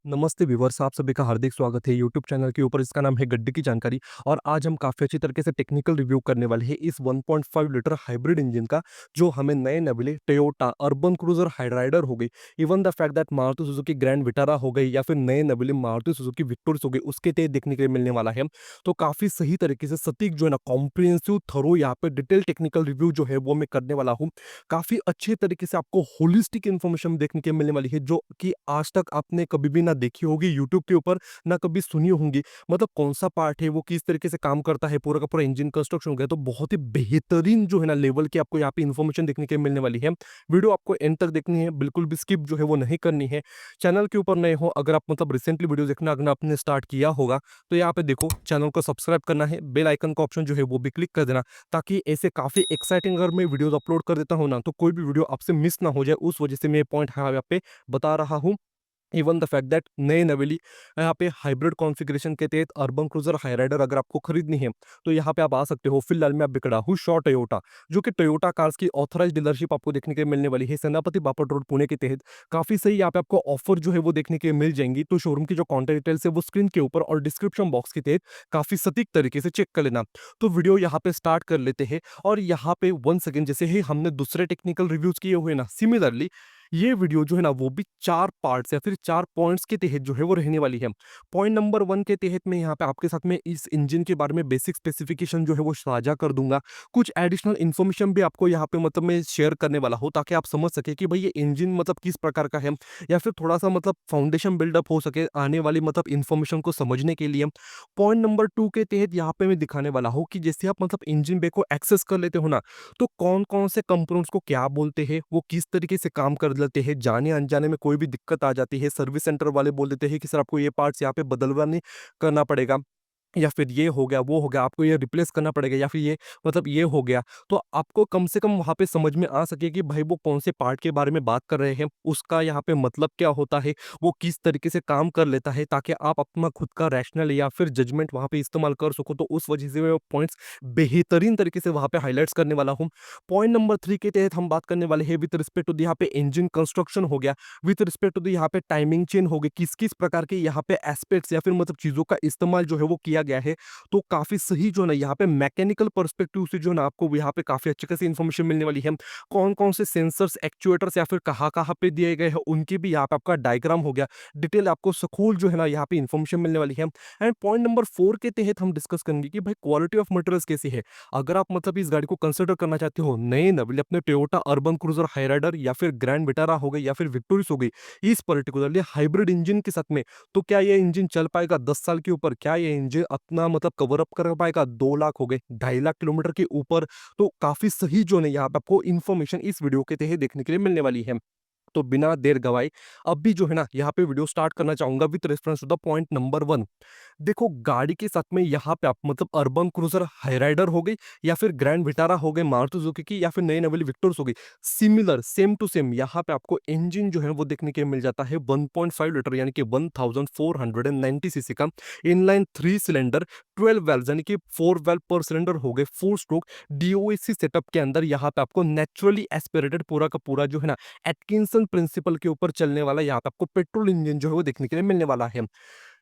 नमस्ते व्यूअर्स, आप सभी का हार्दिक स्वागत है यूट्यूब चैनल के ऊपर। इसका नाम है गड्डी की जानकारी। और आज हम काफ़ी अच्छी तरीके से टेक्निकल रिव्यू करने वाले हैं इस 1.5 लीटर हाइब्रिड इंजन का, जो हमें नए नवेले टोयोटा अर्बन क्रूजर हाइराइडर हो गई, even the fact that Maruti Suzuki grand Vitara हो गई या फिर नए नवेले मारुति सुजुकी विक्टोरियस हो गई, उसके तहत देखने के लिए मिलने वाला है। तो काफ़ी सही तरीके से सटीक जो है ना, कॉम्प्रिहेंसिव थरो यहाँ पे डिटेल टेक्निकल रिव्यू जो है वो मैं करने वाला हूँ। काफ़ी अच्छे तरीके से आपको होलिस्टिक इन्फॉर्मेशन देखने के मिलने वाली है, जो कि आज तक आपने कभी भी ना देखी होगी यूट्यूब के ऊपर, ना कभी सुनी होंगी। मतलब कौन-सा पार्ट है, वो किस तरीके से काम करता है, पूरा का पूरा इंजन कंस्ट्रक्शन हो गया, तो बहुत ही बेहतरीन जो है ना लेवल की आपको यहाँ पे इन्फॉर्मेशन देखने के मिलने वाली है। वीडियो आपको एंड तक देखनी है, बिल्कुल भी स्किप जो है वो नहीं करनी है। चैनल के ऊपर नए हो, अगर आप मतलब रिसेंटली वीडियो देखना अगर आपने स्टार्ट किया होगा, तो यहाँ पे देखो चैनल को सब्सक्राइब करना है, बेल आइकन का ऑप्शन जो है वो भी क्लिक कर देना, ताकि ऐसे काफ़ी एक्साइटिंग अगर मैं वीडियोज़ अपलोड कर देता हूँ ना, तो कोई भी वीडियो आपसे मिस ना हो जाए। उस वजह से मैं ये पॉइंट यहाँ पे बता रहा हूँ। इवन द फैक्ट दैट नए नवेली यहाँ पे हाइब्रिड कॉन्फ़िगरेशन के तहत अर्बन क्रूज़र हाइराइडर अगर आपको खरीदनी है, तो यहाँ पे आप आ सकते हो। फिलहाल मैं बिकड़ा हूँ शॉ टोयोटा, जो कि टोयोटा कार्स की ऑथराइज्ड डीलरशिप आपको देखने के लिए मिलने वाली है सेनापति बापट रोड पुणे के तहत। काफ़ी सही यहाँ पे आपको ऑफर जो है वो देखने के लिए मिल जाएंगी। तो शोरूम की जो कॉन्टैक्ट डिटेल्स है वो स्क्रीन के ऊपर और डिस्क्रिप्शन बॉक्स के तहत काफ़ी सटीक तरीके से चेक कर लेना। तो वीडियो यहाँ पे स्टार्ट कर लेते हैं। और यहाँ पे वन सेकेंड, जैसे ही हमने दूसरे टेक्निकल रिव्यूज किए हुए ना, सिमिलरली ये वीडियो जो है ना वो भी 4 पार्ट्स या फिर 4 पॉइंट्स के तहत जो है वो रहने वाली है। पॉइंट नंबर 1 के तहत मैं यहाँ पे आपके साथ में इस इंजन के बारे में बेसिक स्पेसिफिकेशन जो है वो साझा कर दूँगा। कुछ एडिशनल इन्फॉर्मेशन भी आपको यहाँ पे मतलब मैं शेयर करने वाला हूँ, ताकि आप समझ सकें कि भाई ये इंजन मतलब किस प्रकार का है, या फिर थोड़ा-सा मतलब फाउंडेशन बिल्डअप हो सके आने वाली मतलब इन्फॉर्मेशन को समझने के लिए। पॉइंट नंबर 2 के तहत यहाँ पे मैं दिखाने वाला हूँ कि जैसे आप मतलब इंजन बे को एक्सेस कर लेते हो ना, तो कौन-कौन से कंपोनेंट्स को क्या बोलते हैं, वो किस तरीके से काम कर लेते हैं, जाने-अनजाने में कोई भी दिक्कत आ जाती है, सर्विस सेंटर वाले बोल देते हैं कि सर आपको ये पार्ट्स यहाँ पे बदलवाने करना पड़ेगा, या फिर ये हो गया, वो हो गया, आपको ये रिप्लेस करना पड़ेगा, या फिर ये मतलब ये हो गया। तो आपको कम से कम वहाँ पे समझ में आ सके कि भाई वो कौन से पार्ट के बारे में बात कर रहे हैं, उसका यहाँ पे मतलब क्या होता है, वो किस तरीके से काम कर लेता है, ताकि आप अपना खुद का रैशनल या फिर जजमेंट वहाँ पे इस्तेमाल कर सको। तो उस वजह से मैं पॉइंट्स बेहतरीन तरीके से वहाँ पे हाइलाइट्स करने वाला हूँ। पॉइंट नंबर 3 के तहत हम बात करने वाले हैं विद रिस्पेक्ट टू द यहाँ पे इंजन कंस्ट्रक्शन हो गया, विद रिस्पेक्ट टू द यहाँ पे टाइमिंग चेन हो गई, किस-किस प्रकार के यहाँ पे एस्पेक्ट्स या फिर मतलब चीज़ों का इस्तेमाल जो है वो किया गया है। तो काफ़ी सही जो है ना यहाँ पे मैकेनिकल पर्सपेक्टिव से जो है ना आपको यहाँ पे काफ़ी अच्छी खासी इन्फॉर्मेशन मिलने वाली है। कौन-कौन से सेंसर्स, एक्चुएटर्स या फिर कहाँ-कहाँ पे दिए गए हैं, उनकी भी यहाँ पे आपका डायग्राम हो गया। डिटेल आपको सखूल जो है ना यहाँ पे इन्फॉर्मेशन मिलने वाली है। एंड पॉइंट नंबर 4 के तहत हम डिस्कस करेंगे कि भाई क्वालिटी ऑफ मटेरियल्स कैसी है। अगर आप मतलब इस गाड़ी को कंसिडर करना चाहते हो नए नवेले अपने टोयोटा अर्बन क्रूजर हाइराइडर या फिर ग्रैंड विटारा हो गई या फिर विक्टोरियस हो गई, इस पर्टिकुलरली हाइब्रिड इंजन के साथ में, तो क्या ये इंजन चल पाएगा 10 साल के ऊपर? क्या ये इंजन अपना मतलब कवर अप कर पाएगा? 2 लाख हो गए, 2.5 लाख किलोमीटर के ऊपर? तो काफ़ी सही जो है यहाँ पे आपको इन्फॉर्मेशन इस वीडियो के तहत देखने के लिए मिलने वाली है। तो बिना देर गवाए अभी जो है ना यहाँ पे वीडियो स्टार्ट करना चाहूँगा with reference to the point number 1। देखो गाड़ी के साथ में यहाँ पे आप मतलब अर्बन क्रूजर हाइराइडर हो गई या फिर ग्रैंड विटारा हो गई मारुति सुजुकी की, या फिर नई नवेली विक्टोर्स हो गई, सिमिलर सेम टू सेम यहाँ पे आपको इंजन जो है वो देखने के मिल जाता है 1.5 लीटर यानी कि 1490 सीसी का इनलाइन 3 सिलेंडर 12 वेल्व यानी कि 4 वेल्व पर सिलेंडर हो गए 4 स्ट्रोक डीओएसी सेटअप के अंदर। यहाँ पे आपको नेचुरली एस्पिरेटेड पूरा का पूरा जो है ना एटकिंसन प्रिंसिपल के ऊपर चलने वाला यहाँ पे आपको पेट्रोल इंजन जो है वो देखने के लिए मिलने वाला है।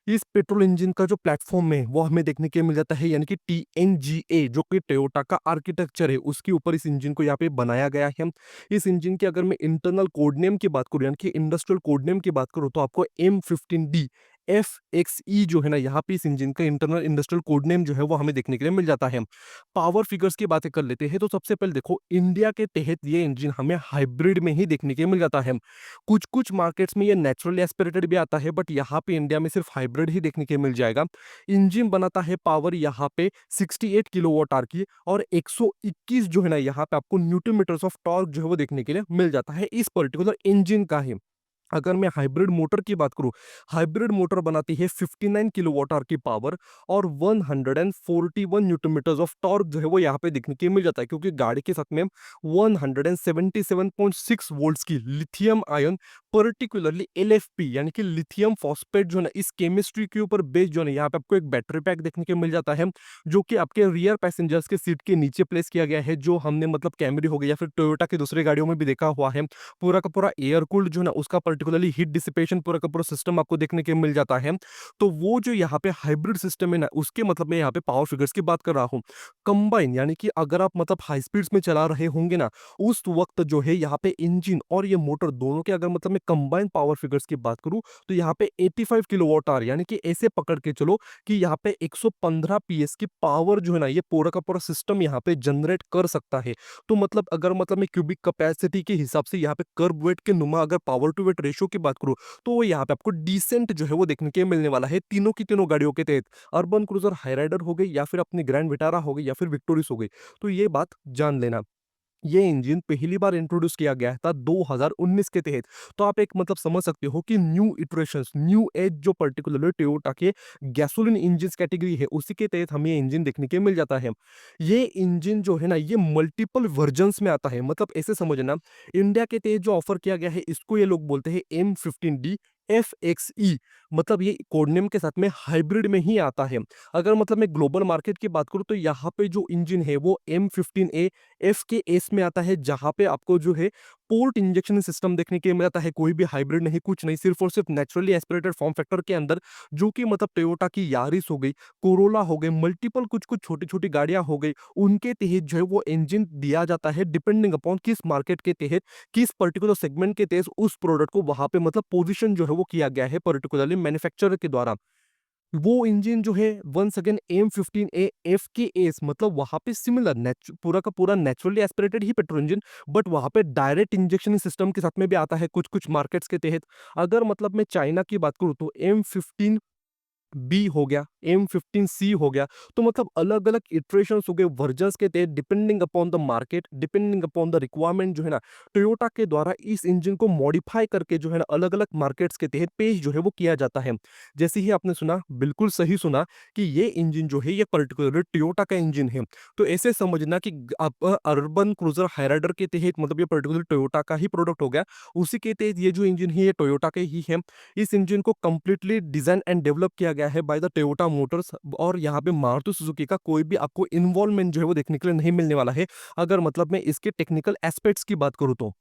इस पेट्रोल इंजन का जो प्लेटफॉर्म है वो हमें देखने के लिए मिल जाता है, यानी कि टीएनजीए, जो कि टोयोटा का आर्किटेक्चर है, उसके ऊपर इस इंजन को यहाँ पे बनाया गया है। इस इंजन की अगर मैं इंटरनल कोड नेम की बात करूँ यानी कि इंडस्ट्रियल कोड नेम की बात करूँ, तो आपको M15D FXE जो है ना यहाँ पे इस इंजन का इंटरनल इंडस्ट्रियल कोड नेम जो है वो हमें देखने के लिए मिल जाता है। पावर फिगर्स की बातें कर लेते हैं, तो सबसे पहले देखो इंडिया के तहत ये इंजन हमें हाइब्रिड में ही देखने के लिए मिल जाता है। कुछ-कुछ मार्केट्स में ये नेचुरली एस्पिरेटेड भी आता है, बट यहाँ पे इंडिया में सिर्फ हाइब्रिड ही देखने के मिल जाएगा। इंजन बनाता है पावर यहाँ पे 68 किलोवाट आवर की, और 121 जो है ना यहाँ पे आपको न्यूटन मीटर्स ऑफ टॉर्क जो है वो देखने के लिए मिल जाता है इस पर्टिकुलर इंजन का ही। अगर मैं हाइब्रिड मोटर की बात करूं, हाइब्रिड मोटर बनाती है 59 किलोवाट आवर की पावर और 141 न्यूटन मीटर्स ऑफ टॉर्क जो है वो यहाँ पे देखने के लिए मिल जाता है, क्योंकि गाड़ी के साथ में 177.6 वोल्ट्स की लिथियम आयन, पर्टिकुलरली एलएफपी यानी कि लिथियम फॉस्फेट जो है ना, इस केमिस्ट्री के ऊपर बेस्ड जो है ना, यहाँ पे आपको एक बैटरी पैक देखने के मिल जाता है, जो कि आपके रियर पैसेंजर्स के सीट के नीचे प्लेस किया गया है, जो हमने मतलब कैमरी हो गई या फिर टोयोटा की दूसरी गाड़ियों में भी देखा हुआ है। पूरा का पूरा एयर कूल्ड जो है ना उसका पर्टिकुलरली हीट डिसिपेशन पूरा का पूरा सिस्टम आपको देखने के मिल जाता है। तो वो जो यहाँ पे हाइब्रिड सिस्टम है ना, उसके मतलब मैं यहाँ पे पावर फिगर्स की बात कर रहा हूँ। कंबाइन यानी कि अगर आप मतलब हाई स्पीड्स में चला रहे होंगे ना, उस वक्त जो है यहाँ पे इंजन और ये मोटर दोनों के अगर मतलब मैं कंबाइन पावर फिगर्स की बात करूँ, तो यहाँ पे 85 किलोवाट आवर यानी कि ऐसे पकड़ के चलो कि यहाँ पे 115 पीएस की पावर जो है ना, ये पूरा का पूरा सिस्टम यहाँ पे जनरेट कर सकता है। तो मतलब अगर मतलब मैं क्यूबिक कैपेसिटी के हिसाब से यहाँ पे कर्व वेट के नुमा अगर पावर टू वेट रेशियो की बात करूँ, तो वो यहाँ पे आपको डिसेंट जो है वो देखने के मिलने वाला है तीनों की तीनों गाड़ियों के तहत। अर्बन क्रूजर हाईराइडर हो गई, या फिर अपनी ग्रैंड विटारा हो गई, या फिर विक्टोरिस हो गई। तो ये बात जान लेना। ये इंजन पहली बार इंट्रोड्यूस किया गया था 2019 के तहत। तो आप एक मतलब समझ सकते हो कि न्यू इटरेशंस, न्यू एज जो पर्टिकुलरली टोयोटा के गैसोलीन इंजन कैटेगरी है, उसी के तहत हमें ये इंजन देखने के मिल जाता है। ये इंजन जो है ना, ये मल्टीपल वर्जन्स में आता है। मतलब ऐसे समझना, इंडिया के तहत जो ऑफर किया गया है, इसको ये लोग बोलते हैं M15D FXE। मतलब ये कोड नेम के साथ में हाइब्रिड में ही आता है। अगर मतलब मैं ग्लोबल मार्केट की बात करूं, तो यहाँ पे जो इंजन है वो M15A एफ के एस में आता है, जहां पे आपको जो है पोर्ट इंजेक्शन सिस्टम देखने के मिलता है। कोई भी हाइब्रिड नहीं, कुछ नहीं, सिर्फ और सिर्फ नेचुरली एस्पिरेटेड फॉर्म फैक्टर के अंदर, जो कि मतलब टोयोटा की यारिस हो गई, कोरोला हो गई, मल्टीपल कुछ कुछ छोटी छोटी गाड़ियां हो गई, उनके तहत जो है वो इंजन दिया जाता है, डिपेंडिंग अपॉन किस मार्केट के तहत, किस पर्टिकुलर सेगमेंट के तहत उस प्रोडक्ट को वहां पे मतलब पोजिशन जो है वो किया गया है पर्टिकुलरली मैन्युफैक्चरर के द्वारा। वो इंजन जो है वंस अगेन M15A FKS, मतलब वहां पे सिमिलर पूरा का पूरा naturally aspirated he petrol engine, but वहां पे डायरेक्ट इंजेक्शन सिस्टम के साथ में भी आता है कुछ कुछ मार्केट्स के तहत। अगर मतलब मैं चाइना की बात करूँ, तो M15B हो गया, M15C हो गया। तो मतलब अलग अलग इटरेशंस हो गए वर्जन्स के तहत, depending upon the market, depending upon the requirement जो है ना, टोयोटा के द्वारा इस इंजन को मॉडिफाई करके जो है ना, अलग अलग मार्केट्स के तहत पेश जो है वो किया जाता है। जैसे ही आपने सुना, बिल्कुल सही सुना, कि ये इंजन जो है ये पर्टिकुलर टोयोटा का इंजन है। तो ऐसे समझना कि आप अर्बन क्रूजर हाइराइडर के तहत मतलब ये पर्टिकुलर टोयोटा का ही प्रोडक्ट हो गया। उसी के तहत ये जो इंजन है ये टोयोटा के ही है। इस इंजन को कंप्लीटली डिजाइन एंड डेवलप किया गया है बाय द टोयोटा मोटर्स, और यहाँ पे मारुति सुजुकी का कोई भी आपको इन्वॉल्वमेंट जो है वो देखने के लिए नहीं मिलने वाला है। अगर मतलब मैं इसके टेक्निकल एस्पेक्ट्स की बात करूँ, तो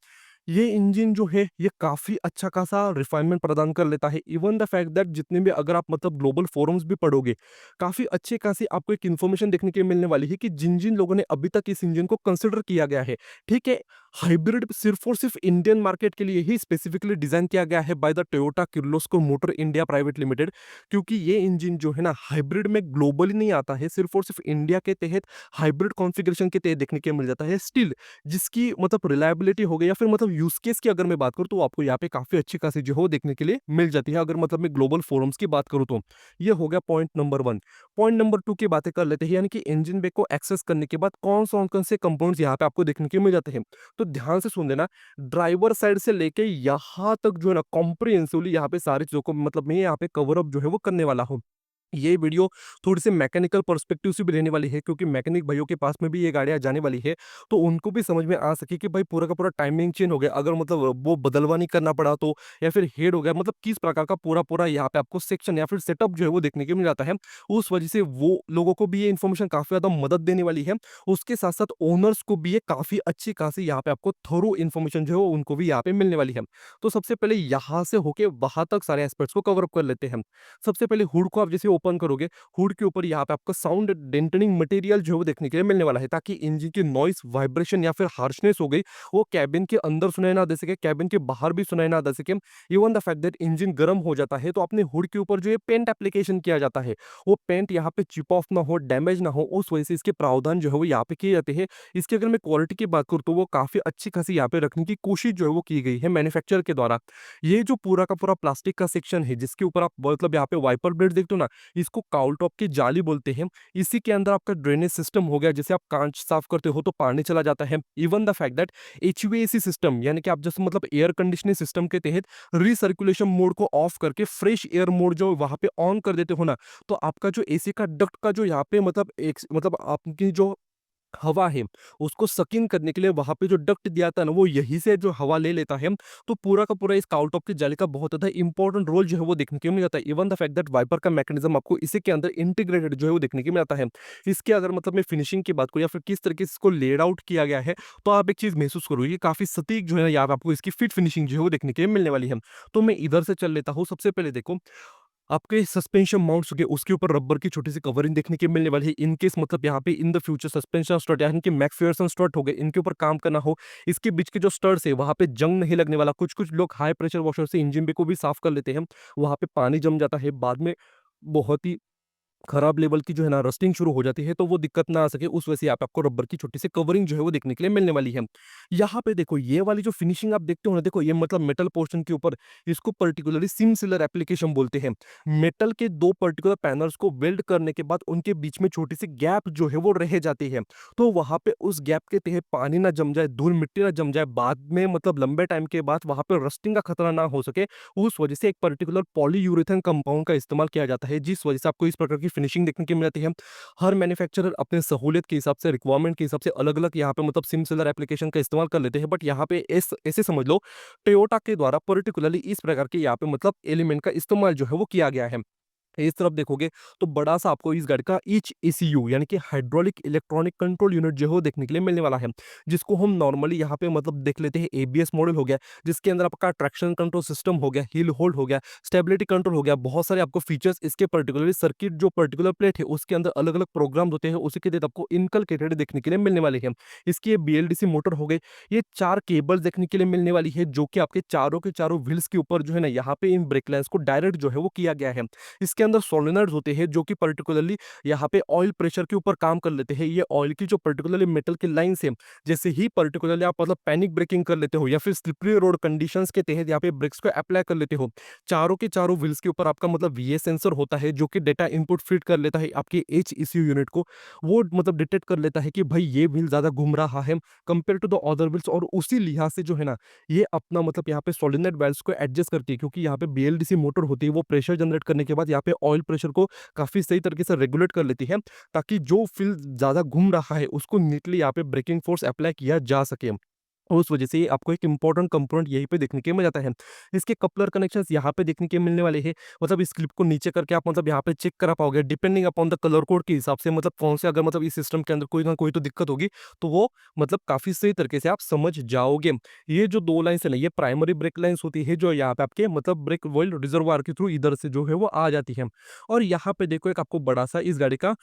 ये इंजन जो है ये काफ़ी अच्छा खासा रिफाइनमेंट प्रदान कर लेता है। इवन द फैक्ट दैट जितने भी अगर आप मतलब ग्लोबल फोरम्स भी पढ़ोगे, काफ़ी अच्छी खासी आपको एक इन्फॉर्मेशन देखने के मिलने वाली है कि जिन जिन लोगों ने अभी तक इस इंजन को कंसिडर किया गया है, ठीक है, हाइब्रिड सिर्फ और सिर्फ इंडियन मार्केट के लिए ही स्पेसिफिकली डिजाइन किया गया है by the Toyota Kirloskar motor India private limited. क्योंकि ये इंजन जो है ना, हाइब्रिड में ग्लोबली नहीं आता है, सिर्फ और सिर्फ इंडिया के तहत हाइब्रिड कॉन्फ़िगरेशन के तहत देखने के मिल जाता है। स्टिल जिसकी मतलब रिलायबिलिटी हो गई, या फिर मतलब यूज केस की अगर मैं बात करूँ, तो आपको यहाँ पे काफी अच्छी खासी जो है वो देखने के लिए मिल जाती है। अगर मतलब मैं ग्लोबल फोरम्स की बात करूँ, तो ये हो गया पॉइंट नंबर 1। पॉइंट नंबर 2 की बातें कर लेते हैं, यानी कि इंजन बे को एक्सेस करने के बाद कौन से कंपोनेंट्स यहाँ पे आपको देखने के मिल जाते हैं। तो ध्यान से सुन लेना, ड्राइवर साइड से लेके यहाँ तक जो है ना, कॉम्प्रिहेंसिवली यहाँ पे सारी चीजों को मतलब मैं यहाँ पे कवर अप जो है वो करने वाला हूँ। ये वीडियो थोड़ी सी मैकेनिकल पर्सपेक्टिव से भी रहने वाली है, क्योंकि मैकेनिक भाइयों के पास में भी ये गाड़ियां जाने वाली है, तो उनको भी समझ में आ सके कि भाई पूरा का पूरा टाइमिंग चेंज हो गया, अगर मतलब वो बदलवा नहीं करना पड़ा तो, या फिर हेड हो गया, मतलब किस प्रकार का पूरा पूरा यहाँ पे आपको सेक्शन या फिर सेटअप जो है वो देखने को मिल जाता है। उस वजह से वो लोगों को भी ये इन्फॉर्मेशन काफी ज्यादा मदद देने वाली है। उसके साथ साथ ओनर्स को भी ये काफी अच्छी खासी यहाँ पे आपको थोरो इन्फॉर्मेशन जो है वो उनको भी यहाँ पे मिलने वाली है। तो सबसे पहले यहाँ से होके वहां तक सारे एस्पेक्ट्स को कवर अप कर लेते हैं। सबसे पहले हुड को आप जैसे ओपन करोगे, हुड के ऊपर यहाँ पे आपको साउंड डेंटनिंग मटेरियल जो है वो देखने के लिए मिलने वाला है, ताकि इंजन की नॉइस, वाइब्रेशन या फिर हार्शनेस हो गई, वो कैबिन के अंदर सुनाई ना दे सके, कैबिन के बाहर भी सुनाई ना दे सके। Even the fact that engine गर्म हो जाता है, तो अपने हुड के ऊपर जो ये पेंट एप्लीकेशन किया जाता है, वो पेंट यहाँ पे चिप ऑफ ना हो, डैमेज ना हो, उस वजह से इसके प्रावधान जो है वो यहाँ पे किए जाते हैं। इसकी अगर मैं क्वालिटी की बात करूँ, तो वो काफी अच्छी खासी यहाँ पे रखने की कोशिश जो है वो की गई है मैन्युफैक्चरर के द्वारा। ये जो पूरा का पूरा प्लास्टिक का सेक्शन है, जिसके ऊपर आप मतलब यहाँ पे वाइपर ब्लेड देखते हो ना, इसको काउल टॉप की जाली बोलते हैं। इसी के अंदर आपका ड्रेनेज सिस्टम हो गया, जैसे आप कांच साफ करते हो तो पानी चला जाता है। Even the fact that HVAC system, यानी कि आप जैसे मतलब एयर कंडीशनिंग सिस्टम के तहत रिसर्कुलेशन मोड को ऑफ करके फ्रेश एयर मोड जो वहां पे ऑन कर देते हो ना, तो आपका जो एसी का डक्ट का जो यहाँ पे मतलब एक मतलब आपकी जो हवा है, उसको सक इन करने के लिए वहाँ पे जो डक्ट दिया था ना, वो यहीं से जो हवा ले लेता है। तो पूरा का पूरा इस काउल टॉप की जाली का बहुत ज़्यादा इंपॉर्टेंट रोल जो है वो देखने को मिल जाता है। Even the fact that wiper का मैकेनिज्म आपको इसी के अंदर इंटीग्रेटेड जो है वो देखने को मिल जाता है। इसकी अगर मतलब मैं फिनिशिंग की बात करूँ या फिर किस तरीके से इसको लेड आउट किया गया है, तो आप एक चीज़ महसूस करोगे, काफ़ी सटीक जो है यहाँ पे आपको इसकी फिट फिनिशिंग जो है वो देखने के लिए मिलने वाली है। तो मैं इधर से चल लेता हूँ। सबसे पहले देखो, आपके सस्पेंशन माउंट्स हो गए, उसके ऊपर रबर की छोटी सी कवरिंग देखने के मिलने वाली है। इन केस मतलब यहाँ पे in the future suspension strut यानी कि मैकफेयरसन स्ट्रट हो गए, इनके ऊपर काम करना हो, इसके बीच के जो स्टड्स है वहाँ पे जंग नहीं लगने वाला। कुछ कुछ लोग हाई प्रेशर वॉशर से इंजन बे को भी साफ कर लेते हैं, वहाँ पे पानी जम जाता है, बाद में बहुत ही खराब लेवल की जो है ना रस्टिंग शुरू हो जाती है, तो वो दिक्कत ना आ सके उस वजह से यहाँ पे आपको रबर की छोटी सी कवरिंग जो है वो देखने के लिए मिलने वाली है। यहाँ पे देखो ये वाली जो फिनिशिंग आप देखते हो ना, देखो ये मतलब मेटल पोर्शन के ऊपर, इसको पर्टिकुलरली सिम सिलर एप्लीकेशन बोलते हैं। मेटल के दो पर्टिकुलर पैनल्स को वेल्ड करने के बाद उनके बीच में छोटी सी गैप जो है वो रह जाती है। तो वहां पे उस गैप के तहत पानी ना जम जाए, धूल मिट्टी ना जम जाए, बाद में मतलब लंबे टाइम के बाद वहां पे रस्टिंग का खतरा ना हो सके, उस वजह से एक पर्टिकुलर पॉलीयूरेथेन कंपाउंड का इस्तेमाल किया जाता है, जिस वजह से आपको इस प्रकार की फिनिशिंग देखने को मिलती है। हर मैन्युफैक्चरर अपने सहूलियत के हिसाब से, रिक्वायरमेंट के हिसाब से अलग-अलग यहाँ पे मतलब सिम सिलर एप्लीकेशन का इस्तेमाल कर लेते हैं। बट यहाँ पे ऐसे समझ लो, टोयोटा के द्वारा पर्टिकुलरली इस प्रकार के यहाँ पे मतलब एलिमेंट का इस्तेमाल जो है वो किया गया है। इस तरफ देखोगे तो बड़ा सा आपको इस गाड़ी का ईच ईसीयू यानी कि हाइड्रोलिक इलेक्ट्रॉनिक कंट्रोल यूनिट जो है वो देखने के लिए मिलने वाला है, जिसको हम नॉर्मली यहाँ पे मतलब देख लेते हैं एबीएस मॉडल हो गया, जिसके अंदर आपका ट्रैक्शन कंट्रोल सिस्टम हो गया, हिल होल्ड हो गया, स्टेबिलिटी कंट्रोल हो गया, बहुत सारे आपको फीचर्स इसके पर्टिकुलरली सर्किट जो पर्टिकुलर प्लेट है उसके अंदर अलग अलग प्रोग्राम होते हैं, उसी के तहत आपको इनकलकेटेड देखने के लिए मिलने वाले हैं। इसकी ये बीएलडीसी मोटर हो गई, ये चार केबल देखने के लिए मिलने वाली है, जो कि आपके चारों के चारों व्हील्स के ऊपर जो है ना यहाँ पे इन ब्रेक लाइंस को डायरेक्ट जो है वो किया गया है। इसके अंदर सोलेनॉइड्स होते हैं जो कि पर्टिकुलरली यहाँ पे ऑयल प्रेशर के ऊपर काम कर लेते हैं। ये ऑयल की जो पर्टिकुलरली मेटल की लाइन्स है, जैसे ही पर्टिकुलरली आप मतलब पैनिक ब्रेकिंग कर लेते हो या फिर स्लिपरी रोड कंडीशंस के तहत यहाँ पे ब्रेक्स को अप्लाई कर लेते हो, चारों के चारों व्हील्स के ऊपर आपका मतलब वीए सेंसर होता है, जो कि डेटा इनपुट फीड कर लेता है आपके एचईसीयू यूनिट को। वो मतलब डिटेक्ट कर लेता है कि भाई ये व्हील ज्यादा घूम रहा है compare to the other wheels, और उसी लिहाज से जो है ना ये अपना मतलब यहाँ पे सोलेनॉइड वाल्व्स को एडजस्ट करती है, क्योंकि यहाँ पे बीएलडीसी मोटर होती है, वो प्रेशर जनरेट करने के बाद यहाँ पे ऑयल प्रेशर को काफ़ी सही तरीके से रेगुलेट कर लेती है, ताकि जो फील्ड ज़्यादा घूम रहा है उसको नीटली यहाँ पे ब्रेकिंग फोर्स अप्लाई किया जा सके। उस वजह से ये आपको एक इंपॉर्टेंट कंपोनेंट यहीं पे देखने के मिल जाता है। इसके कपलर कनेक्शंस यहाँ पे देखने के मिलने वाले हैं। मतलब इस क्लिप को नीचे करके आप मतलब यहाँ पे चेक करा पाओगे depending upon the colour code के हिसाब से, मतलब कौन से अगर मतलब इस सिस्टम के अंदर कोई ना कोई तो दिक्कत होगी, तो वो मतलब काफ़ी सही तरीके से आप समझ जाओगे। ये जो 2 लाइन्स है ना, ये प्राइमरी ब्रेक लाइन्स होती है, जो यहाँ पे आपके मतलब ब्रेक ऑयल रिजर्वायर के थ्रू इधर से जो है वो आ जाती है। और यहाँ पे देखो एक आपको बड़ा-सा इस गाड़ी का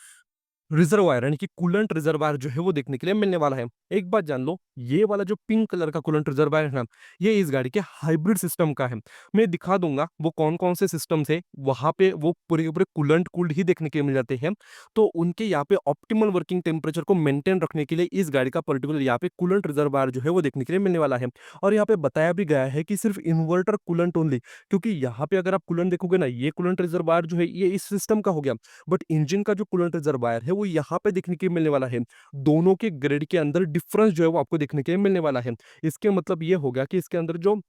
रिजर्वायर यानी कि कूलेंट रिजर्वायर जो है वो देखने के लिए मिलने वाला है। एक बात जान लो, ये वाला जो पिंक कलर का कूलेंट रिजर्वायर है ना, ये इस गाड़ी के हाइब्रिड सिस्टम का है। मैं दिखा दूंगा वो कौन-कौन से सिस्टम्स है, वहाँ पे वो पूरे के पूरे कूलेंट कूल्ड ही देखने के मिल जाते हैं। तो उनके यहाँ पे ऑप्टिमल वर्किंग टेम्परेचर को मेंटेन रखने के लिए इस गाड़ी का पर्टिकुलर यहाँ पे कूलेंट रिजर्वायर जो है वो देखने के लिए मिलने वाला है। और यहाँ पे बताया भी गया है कि सिर्फ इन्वर्टर कूलेंट ओनली, क्योंकि यहाँ पे अगर आप कूलेंट देखोगे ना, ये कूलेंट रिजर्वायर जो है ये इस सिस्टम का हो गया, बट इंजन का जो कूलेंट रिजर्वायर है वो यहाँ पे देखने के मिलने वाला है। दोनों के ग्रेड के अंदर डिफरेंस जो है वो आपको देखने के मिलने वाला है। इसके मतलब ये हो गया कि इसके अंदर जो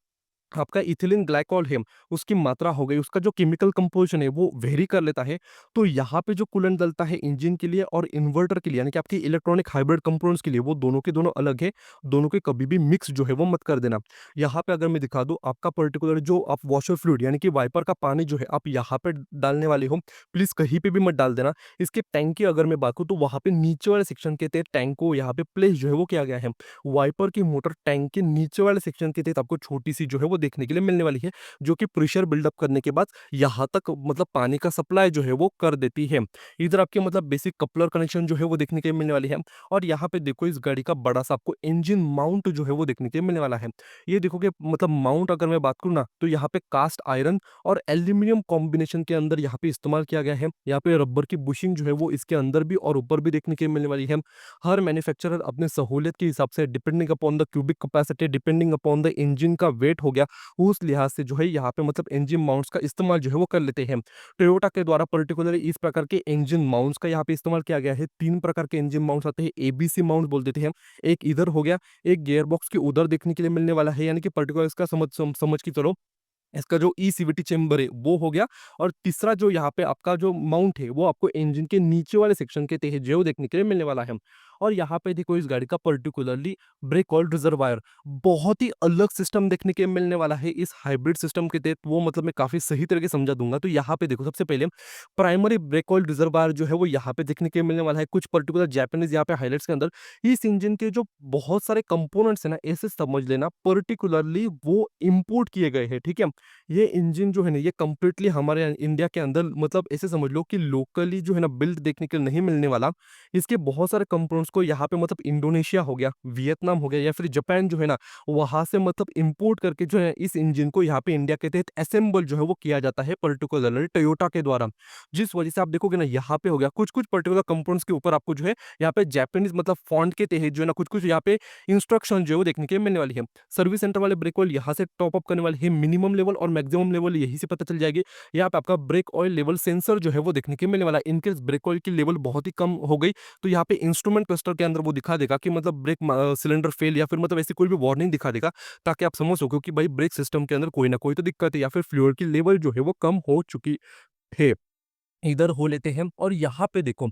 आपका इथिलीन ग्लाइकॉल है, उसकी मात्रा हो गई, उसका जो केमिकल कंपोज़िशन है वो वेरी कर लेता है। तो यहाँ पे जो कूलेंट डलता है इंजन के लिए और इन्वर्टर के लिए, यानी कि आपकी इलेक्ट्रॉनिक हाइब्रिड कंपोनेंट्स के लिए, वो दोनों के दोनों अलग है। दोनों के कभी भी मिक्स जो है वो मत कर देना। यहाँ पे अगर मैं दिखा दूँ, आपका पर्टिकुलर जो आप वॉशर फ्लूइड यानी कि वाइपर का पानी जो है आप यहाँ पे डालने वाले हो, प्लीज़ कहीं पे भी मत डाल देना। इसके टैंक की अगर मैं बात करूँ, तो वहाँ पे नीचे वाले सेक्शन के तहत टैंक को यहाँ पे प्लेस जो है वो किया गया है। वाइपर की मोटर टैंक के नीचे वाले सेक्शन के तहत आपको छोटी-सी जो है वो देखने के लिए मिलने वाली है, जो कि प्रेशर बिल्डअप करने के बाद यहाँ तक मतलब पानी का सप्लाई जो है वो कर देती है। इधर आपके मतलब बेसिक कपलर कनेक्शन जो है वो देखने के लिए मिलने वाली है। और यहाँ पे देखो इस गाड़ी का बड़ा-सा आपको इंजन माउंट जो है वो देखने के लिए मिलने वाला है। ये देखोगे मतलब माउंट अगर मैं बात करूँ ना, तो यहाँ पे कास्ट आयरन और एल्यूमीनियम कॉम्बिनेशन के अंदर यहाँ पे इस्तेमाल किया गया है। यहाँ पे रबर की बुशिंग जो है वो इसके अंदर भी और ऊपर भी देखने के लिए मिलने वाली है। हर मैन्युफैक्चरर अपने सहूलियत के हिसाब से depending upon the cubic capacity, depending upon the engine का वेट हो गया, उस लिहाज से जो है यहाँ पे मतलब इंजन माउंट्स का इस्तेमाल जो है वो कर लेते हैं। टोयोटा के द्वारा पर्टिकुलरली इस प्रकार के इंजन माउंट्स का यहाँ पे इस्तेमाल किया गया है। 3 प्रकार के इंजन माउंट्स आते हैं, एबीसी माउंट बोल देते हैं। एक इधर हो गया, एक गियर बॉक्स के उधर देखने के लिए मिलने वाला है, यानी कि पर्टिकुलर इसका समझ के चलो, इसका जो ई-सीवीटी चेंबर है वो हो गया। और तीसरा जो यहाँ पे आपका जो माउंट है वो आपको इंजन के नीचे वाले सेक्शन के तहत जो है वो देखने के लिए मिलने वाला है। और यहाँ पे देखो इस गाड़ी का पर्टिकुलरली ब्रेक ऑयल रिजर्वायर बहुत ही अलग सिस्टम देखने के मिलने वाला है इस हाइब्रिड सिस्टम के तहत, वो मतलब मैं काफ़ी सही तरीके से समझा दूँगा। तो यहाँ पे देखो सबसे पहले प्राइमरी ब्रेक ऑयल रिजर्वायर जो है वो यहाँ पे देखने के मिलने वाला है। कुछ पर्टिकुलर जापानीज़ यहाँ पे हाइलाइट्स के अंदर इस इंजन के जो बहुत सारे कंपोनेंट्स हैं ना, ऐसे समझ लेना पर्टिकुलरली वो इम्पोर्ट किए गए हैं, ठीक है? ये इंजन जो है ना, ये कंप्लीटली हमारे इंडिया के अंदर मतलब ऐसे समझ लो कि लोकली जो है ना बिल्ड देखने के लिए नहीं मिलने वाला। इसके बहुत सारे कंपोनेंट्स को यहाँ पे मतलब इंडोनेशिया हो गया, वियतनाम हो गया या फिर जापान जो है ना, वहाँ से मतलब इम्पोर्ट करके जो है इस इंजन को यहाँ पे इंडिया के तहत असेंबल जो है वो किया जाता है पर्टिकुलरली टोयोटा के द्वारा। जिस वजह से आप देखोगे ना, यहाँ पे हो गया कुछ-कुछ पर्टिकुलर कंपोनेंट्स के ऊपर आपको जो है यहाँ पे जापानीज़ मतलब फ़ॉन्ट के तहत जो है ना कुछ-कुछ यहाँ पे इंस्ट्रक्शन जो है वो देखने के मिलने वाली है। सर्विस सेंटर वाले ब्रेक ऑयल यहाँ से टॉप अप करने वाले हैं, मिनिमम लेवल और मैक्सिमम लेवल यहीं से पता चल जाएगी। यहाँ पे आपका ब्रेक ऑयल लेवल सेंसर जो है वो देखने के मिलने वाला है। इन केस ब्रेक ऑयल की लेवल बहुत ही कम हो गई, तो यहाँ पे इंस्ट्रूमेंट क्लस्टर के अंदर वो दिखा देगा कि मतलब ब्रेक सिलेंडर फेल या फिर मतलब ऐसी कोई भी वार्निंग दिखा देगा, ताकि आप समझ सको कि भाई ब्रेक सिस्टम के अंदर कोई ना कोई तो दिक्कत है या फिर फ्यूल की लेवल जो है वो कम हो चुकी है। इधर हो लेते हैं और यहाँ पे देखो,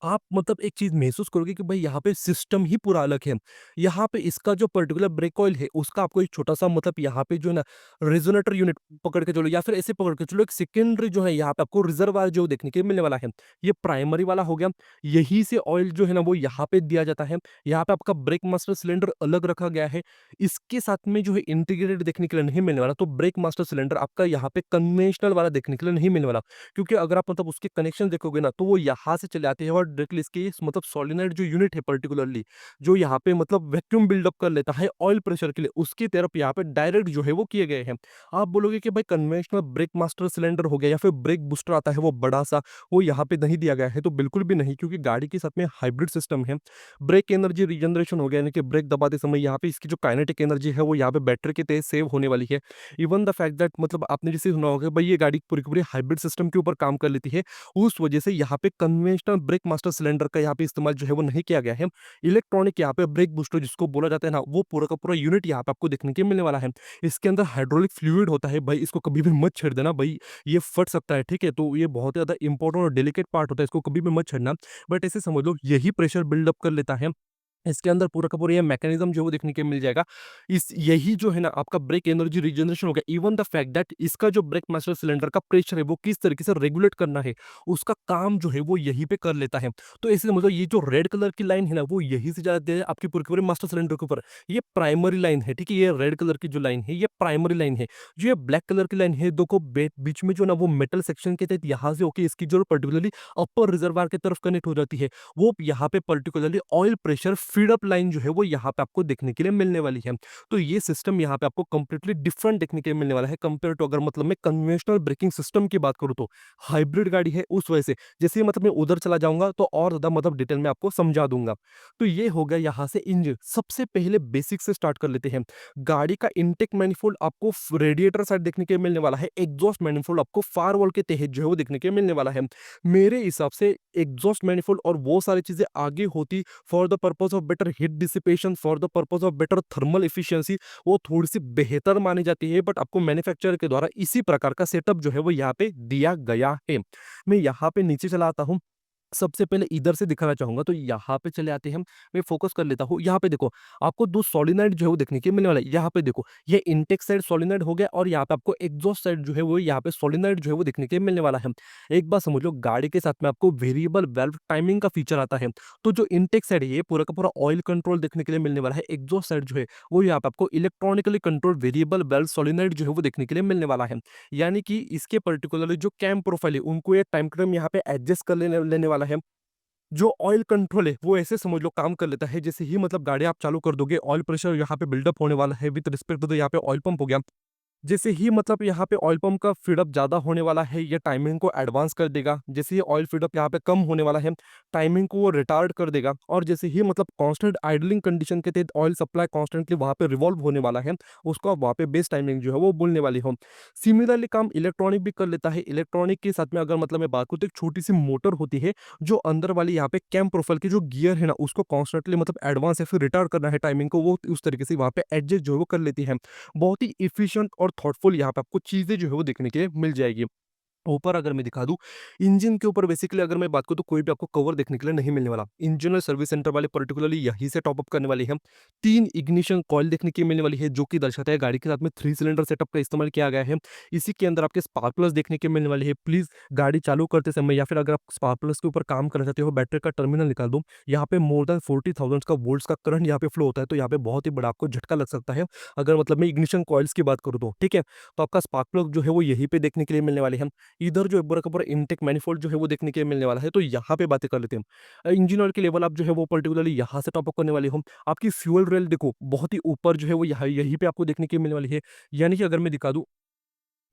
आप मतलब एक चीज़ महसूस करोगे कि भाई यहाँ पे सिस्टम ही पूरा अलग है। यहाँ पे इसका जो पर्टिकुलर ब्रेक ऑयल है, उसका आपको एक छोटा-सा मतलब यहाँ पे जो है ना रेज़ोनेटर यूनिट पकड़ के चलो या फिर ऐसे पकड़ के चलो, एक सेकेंडरी जो है यहाँ पे आपको रिज़र्वायर जो देखने के मिलने वाला है। ये प्राइमरी वाला हो गया, यहीं से ऑयल जो है ना वो यहाँ पे दिया जाता है। यहाँ पे आपका ब्रेक मास्टर सिलेंडर अलग रखा गया है। इसके साथ में जो है इंटीग्रेटेड देखने के लिए नहीं मिलने वाला, तो ब्रेक मास्टर सिलेंडर आपका यहाँ पे कन्वेंशनल वाला देखने के लिए नहीं मिलने वाला। क्योंकि अगर आप मतलब उसके कनेक्शन देखोगे ना, तो वो यहाँ से चले आते हैं और डायरेक्टली इसकी मतलब सोलेनॉइड जो यूनिट है पर्टिकुलरली, जो यहाँ पे मतलब वैक्यूम बिल्डअप कर लेता है ऑयल प्रेशर के लिए, उसकी तरफ यहाँ पे डायरेक्ट जो है वो किए गए हैं। आप बोलोगे कि भाई कन्वेंशनल ब्रेक मास्टर सिलेंडर हो गया या फिर ब्रेक बूस्टर आता है वो बड़ा सा, वो यहाँ पे नहीं दिया गया है, तो बिल्कुल भी नहीं, क्योंकि गाड़ी के साथ में हाइब्रिड सिस्टम है। ब्रेक एनर्जी रीजनरेशन हो गया, यानी कि ब्रेक दबाते समय यहाँ पे इसकी जो काइनेटिक एनर्जी है वो यहाँ पे बैटरी के तहत सेव होने वाली है। इवन द फैक्ट दैट मतलब आपने जैसे सुना होगा भाई ये गाड़ी पूरी की पूरी हाइब्रिड सिस्टम के ऊपर काम कर लेती है, उस वजह से यहाँ पे कन्वेंशनल ब्रेक मास्टर सिलेंडर का यहाँ पे इस्तेमाल जो है वो नहीं किया गया है। इलेक्ट्रॉनिक यहाँ पे ब्रेक बूस्टर जिसको बोला जाता है ना, वो पूरा का पूरा यूनिट यहाँ पे आपको देखने के मिलने वाला है। इसके अंदर हाइड्रोलिक फ्लूइड होता है भाई, इसको कभी भी मत छेड़ देना भाई, ये फट सकता है, ठीक है? तो ये बहुत ज़्यादा इंपॉर्टेंट और डेलिकेट पार्ट होता है, इसको कभी भी मत छेड़ना। बट ऐसे समझ लो यही प्रेशर बिल्डअप कर लेता है। इसके अंदर पूरा का पूरा ये मैकेनिज्म जो है वो देखने के मिल जाएगा। इस यही जो है ना आपका ब्रेक एनर्जी रीजनरेशन हो गया। इवन द फैक्ट दैट इसका जो ब्रेक मास्टर सिलेंडर का प्रेशर है वो किस तरीके से रेगुलेट करना है, उसका काम जो है वो यहीं पे कर लेता है। तो ऐसे मतलब ये जो रेड कलर की लाइन है ना, वो यहीं से जाती है आपकी पूरे के पूरे मास्टर सिलेंडर के ऊपर। ये प्राइमरी लाइन है, ठीक है? ये रेड कलर की जो लाइन है ये प्राइमरी लाइन है। जो ये ब्लैक कलर की लाइन है, देखो बीच में जो ना वो मेटल सेक्शन के तहत यहाँ से होके इसकी जो पर्टिकुलरली अपर रिजर्वायर की तरफ कनेक्ट हो जाती है, वो यहाँ पे particularly oil pressure feed up line जो है वो यहाँ पे आपको देखने के लिए मिलने वाली है। तो ये सिस्टम यहाँ पे आपको कंप्लीटली डिफरेंट देखने के लिए मिलने वाला है कंपेयर टू, अगर मतलब मैं कन्वेंशनल ब्रेकिंग सिस्टम की बात करूँ तो। हाइब्रिड गाड़ी है उस वजह से, जैसे ही मतलब मैं उधर चला जाऊंगा तो और ज्यादा मतलब डिटेल में आपको समझा दूंगा। तो ये हो गया यहाँ से इंजन। सबसे पहले बेसिक से स्टार्ट कर लेते हैं। गाड़ी का इनटेक मैनिफोल्ड आपको रेडिएटर साइड देखने के लिए मिलने वाला है, एग्जॉस्ट मैनिफोल्ड आपको फायर वॉल के तहत जो है वो देखने के लिए मिलने वाला है। मेरे हिसाब से एग्जॉस्ट मैनिफोल्ड और वो सारी चीजें आगे होती for the purpose of better heat dissipation, for the purpose of better thermal efficiency, वो थोड़ी सी बेहतर मानी जाती है, बट आपको मैन्युफैक्चरर के द्वारा इसी प्रकार का सेटअप जो है वो यहाँ पे दिया गया है। मैं यहाँ पे नीचे चला आता हूँ। सबसे पहले इधर से दिखाना चाहूँगा, तो यहाँ पे चले आते हैं हम। मैं फ़ोकस कर लेता हूँ। यहाँ पे देखो, आपको 2 सोलेनॉइड जो है वो देखने के मिलने वाला है। यहाँ पे देखो, ये इनटेक साइड सोलेनॉइड हो गया और यहाँ पे आपको एग्जॉस्ट साइड जो है वो यहाँ पे सोलेनॉइड जो है वो देखने के मिलने वाला है। एक बात समझ लो, गाड़ी के साथ में आपको वेरिएबल वाल्व टाइमिंग का फीचर आता है। तो जो इनटेक साइड है ये पूरा का पूरा ऑयल कंट्रोल देखने के लिए मिलने वाला है। एग्जॉस्ट साइड जो है वो यहाँ पे आपको electronically control variable valve solenoid जो है वो देखने के लिए मिलने वाला है। यानी कि इसके पर्टिकुलरली जो कैम प्रोफाइल है उनको ये टाइम टू टाइम यहाँ पे एडजस्ट कर लेने लेने वाला है। जो ऑयल कंट्रोल है वो ऐसे समझ लो काम कर लेता है, जैसे ही मतलब गाड़ी आप चालू कर दोगे, ऑयल प्रेशर यहाँ पे बिल्डअप होने वाला है विद रिस्पेक्ट टू यहाँ पे ऑयल पंप हो गया। जैसे ही मतलब यहाँ पे ऑयल पंप का फीडअप ज़्यादा होने वाला है, ये टाइमिंग को एडवांस कर देगा। जैसे ही ऑयल फीडअप यहाँ पे कम होने वाला है, टाइमिंग को वो रिटार्ड कर देगा। और जैसे ही मतलब कांस्टेंट आइडलिंग कंडीशन के तहत ऑयल सप्लाई कॉन्स्टेंटली वहाँ पे रिवॉल्व होने वाला है, उसको वहाँ पे बेस टाइमिंग जो है वो बोलने वाली हो। सिमिलरली काम इलेक्ट्रॉनिक भी कर लेता है। इलेक्ट्रॉनिक के साथ में अगर मतलब मैं बात करूँ तो एक छोटी सी मोटर होती है, जो अंदर वाली यहाँ पे कैम प्रोफाइल की जो गियर है ना, उसको कॉन्स्टेंटली मतलब एडवांस या फिर रिटार्ड करना है टाइमिंग को, वो उस तरीके से वहाँ पे एडजस्ट जो है वो कर लेती है। बहुत ही एफिशिएंट और थॉटफुल यहाँ पे आपको चीज़ें जो है वो देखने के लिए मिल जाएगी। ऊपर अगर मैं दिखा दूँ, इंजन के ऊपर बेसिकली अगर मैं बात करूँ तो कोई भी आपको कवर देखने के लिए नहीं मिलने वाला। इंजन और सर्विस सेंटर वाले पर्टिकुलरली यहीं से टॉप अप करने वाले हैं। 3 इग्निशन कॉइल देखने की मिलने वाली है, जो कि दर्शाता है गाड़ी के साथ में 3 सिलेंडर सेटअप का इस्तेमाल किया गया है। इसी के अंदर आपके स्पार्क प्लग्स देखने के मिलने वाली है। प्लीज़ गाड़ी चालू करते समय या फिर अगर आप स्पार्क प्लग्स के ऊपर काम करना चाहते हो, बैटरी का टर्मिनल निकाल दो। यहाँ पे मोर देन 40,000 का वोल्ट्स का करंट यहाँ पे फ्लो होता है, तो यहाँ पे बहुत ही बड़ा आपको झटका लग सकता है। अगर मतलब मैं इग्निशन कॉइल्स की बात करूँ तो, ठीक है? तो आपका स्पार्क प्लग जो है वो यहीं पे देखने के लिए मिलने वाले हैं। इधर जो है पूरा का पूरा इनटेक मैनिफोल्ड जो है वो देखने के लिए मिलने वाला है, तो यहाँ पे बातें कर लेते हैं। इंजन ऑयल की लेवल आप जो है वो पर्टिकुलरली यहाँ से टॉप अप करने वाले हो। आपकी फ्यूल रेल देखो बहुत ही ऊपर जो है वो यहाँ यहीं पे आपको देखने के लिए मिलने वाली है। यानी कि अगर मैं दिखा दूँ,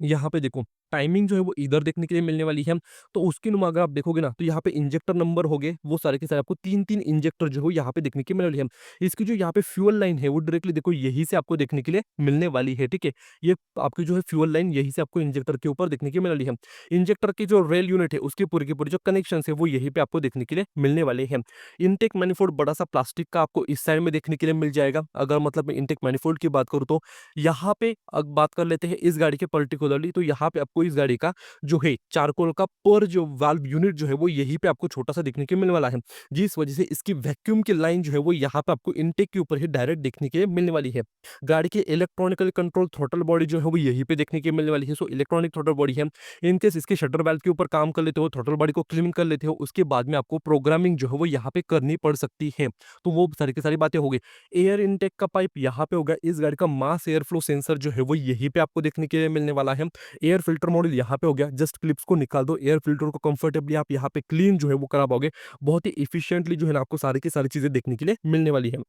यहाँ पे देखो, टाइमिंग जो है वो इधर देखने के लिए मिलने वाली है। तो उसके नुमा अगर आप देखोगे ना, तो यहाँ पे इंजेक्टर नंबर हो गए, वो सारे के सारे आपको 3-3 इंजेक्टर जो है यहाँ पे देखने के मिलने वाली है। इसकी जो यहाँ पे फ्यूल लाइन है, वो डायरेक्टली देखो यहीं से आपको देखने के लिए मिलने वाली है, ठीक है? ये आपकी जो है फ्यूल लाइन यहीं से आपको इंजेक्टर के ऊपर देखने के मिलने वाली है। इंजेक्टर की जो रेल यूनिट है, उसकी पूरी की पूरी जो कनेक्शंस है, वो यहीं पे आपको देखने के लिए मिलने वाले हैं। इनटेक मैनिफोल्ड बड़ा-सा प्लास्टिक का आपको इस साइड में देखने के लिए मिल जाएगा। अगर मतलब मैं इनटेक मैनिफोल्ड की बात करूँ तो यहाँ पे बात कर लेते हैं इस गाड़ी के पर्टिकुलरली, तो यहाँ पे आपको इस गाड़ी का जो है चारकोल का पर जो वाल्व यूनिट जो है वो यहीं पे आपको छोटा-सा देखने को मिलने वाला है। जिस वजह से इसकी वैक्यूम की लाइन जो है वो यहाँ पे आपको इनटेक के ऊपर ही डायरेक्ट देखने के लिए मिलने वाली है। गाड़ी के इलेक्ट्रॉनिकली कंट्रोल थ्रॉटल बॉडी जो है वो यहीं पे देखने के मिलने वाली है। सो इलेक्ट्रॉनिक थ्रॉटल बॉडी है। इन केस इसके शटर वाल्व के ऊपर काम कर लेते हो, थ्रॉटल बॉडी को क्लीन कर लेते हो, उसके बाद में आपको प्रोग्रामिंग जो है वो यहाँ पे करनी पड़ सकती है। तो वो सारी की सारी बातें हो गई। एयर इनटेक का पाइप यहाँ पे होगा। इस गाड़ी का मास एयर फ्लो सेंसर जो है वो यहीं पे आपको देखने के लिए मिलने वाला है। एयर फिल्टर मॉडल यहाँ पे हो गया। जस्ट क्लिप्स को निकाल दो, एयर फिल्टर को कंफर्टेबली आप यहाँ पे क्लीन जो है वो करा पाओगे। बहुत ही एफिशिएंटली जो है ना आपको सारी की सारी चीजें देखने के लिए मिलने वाली है।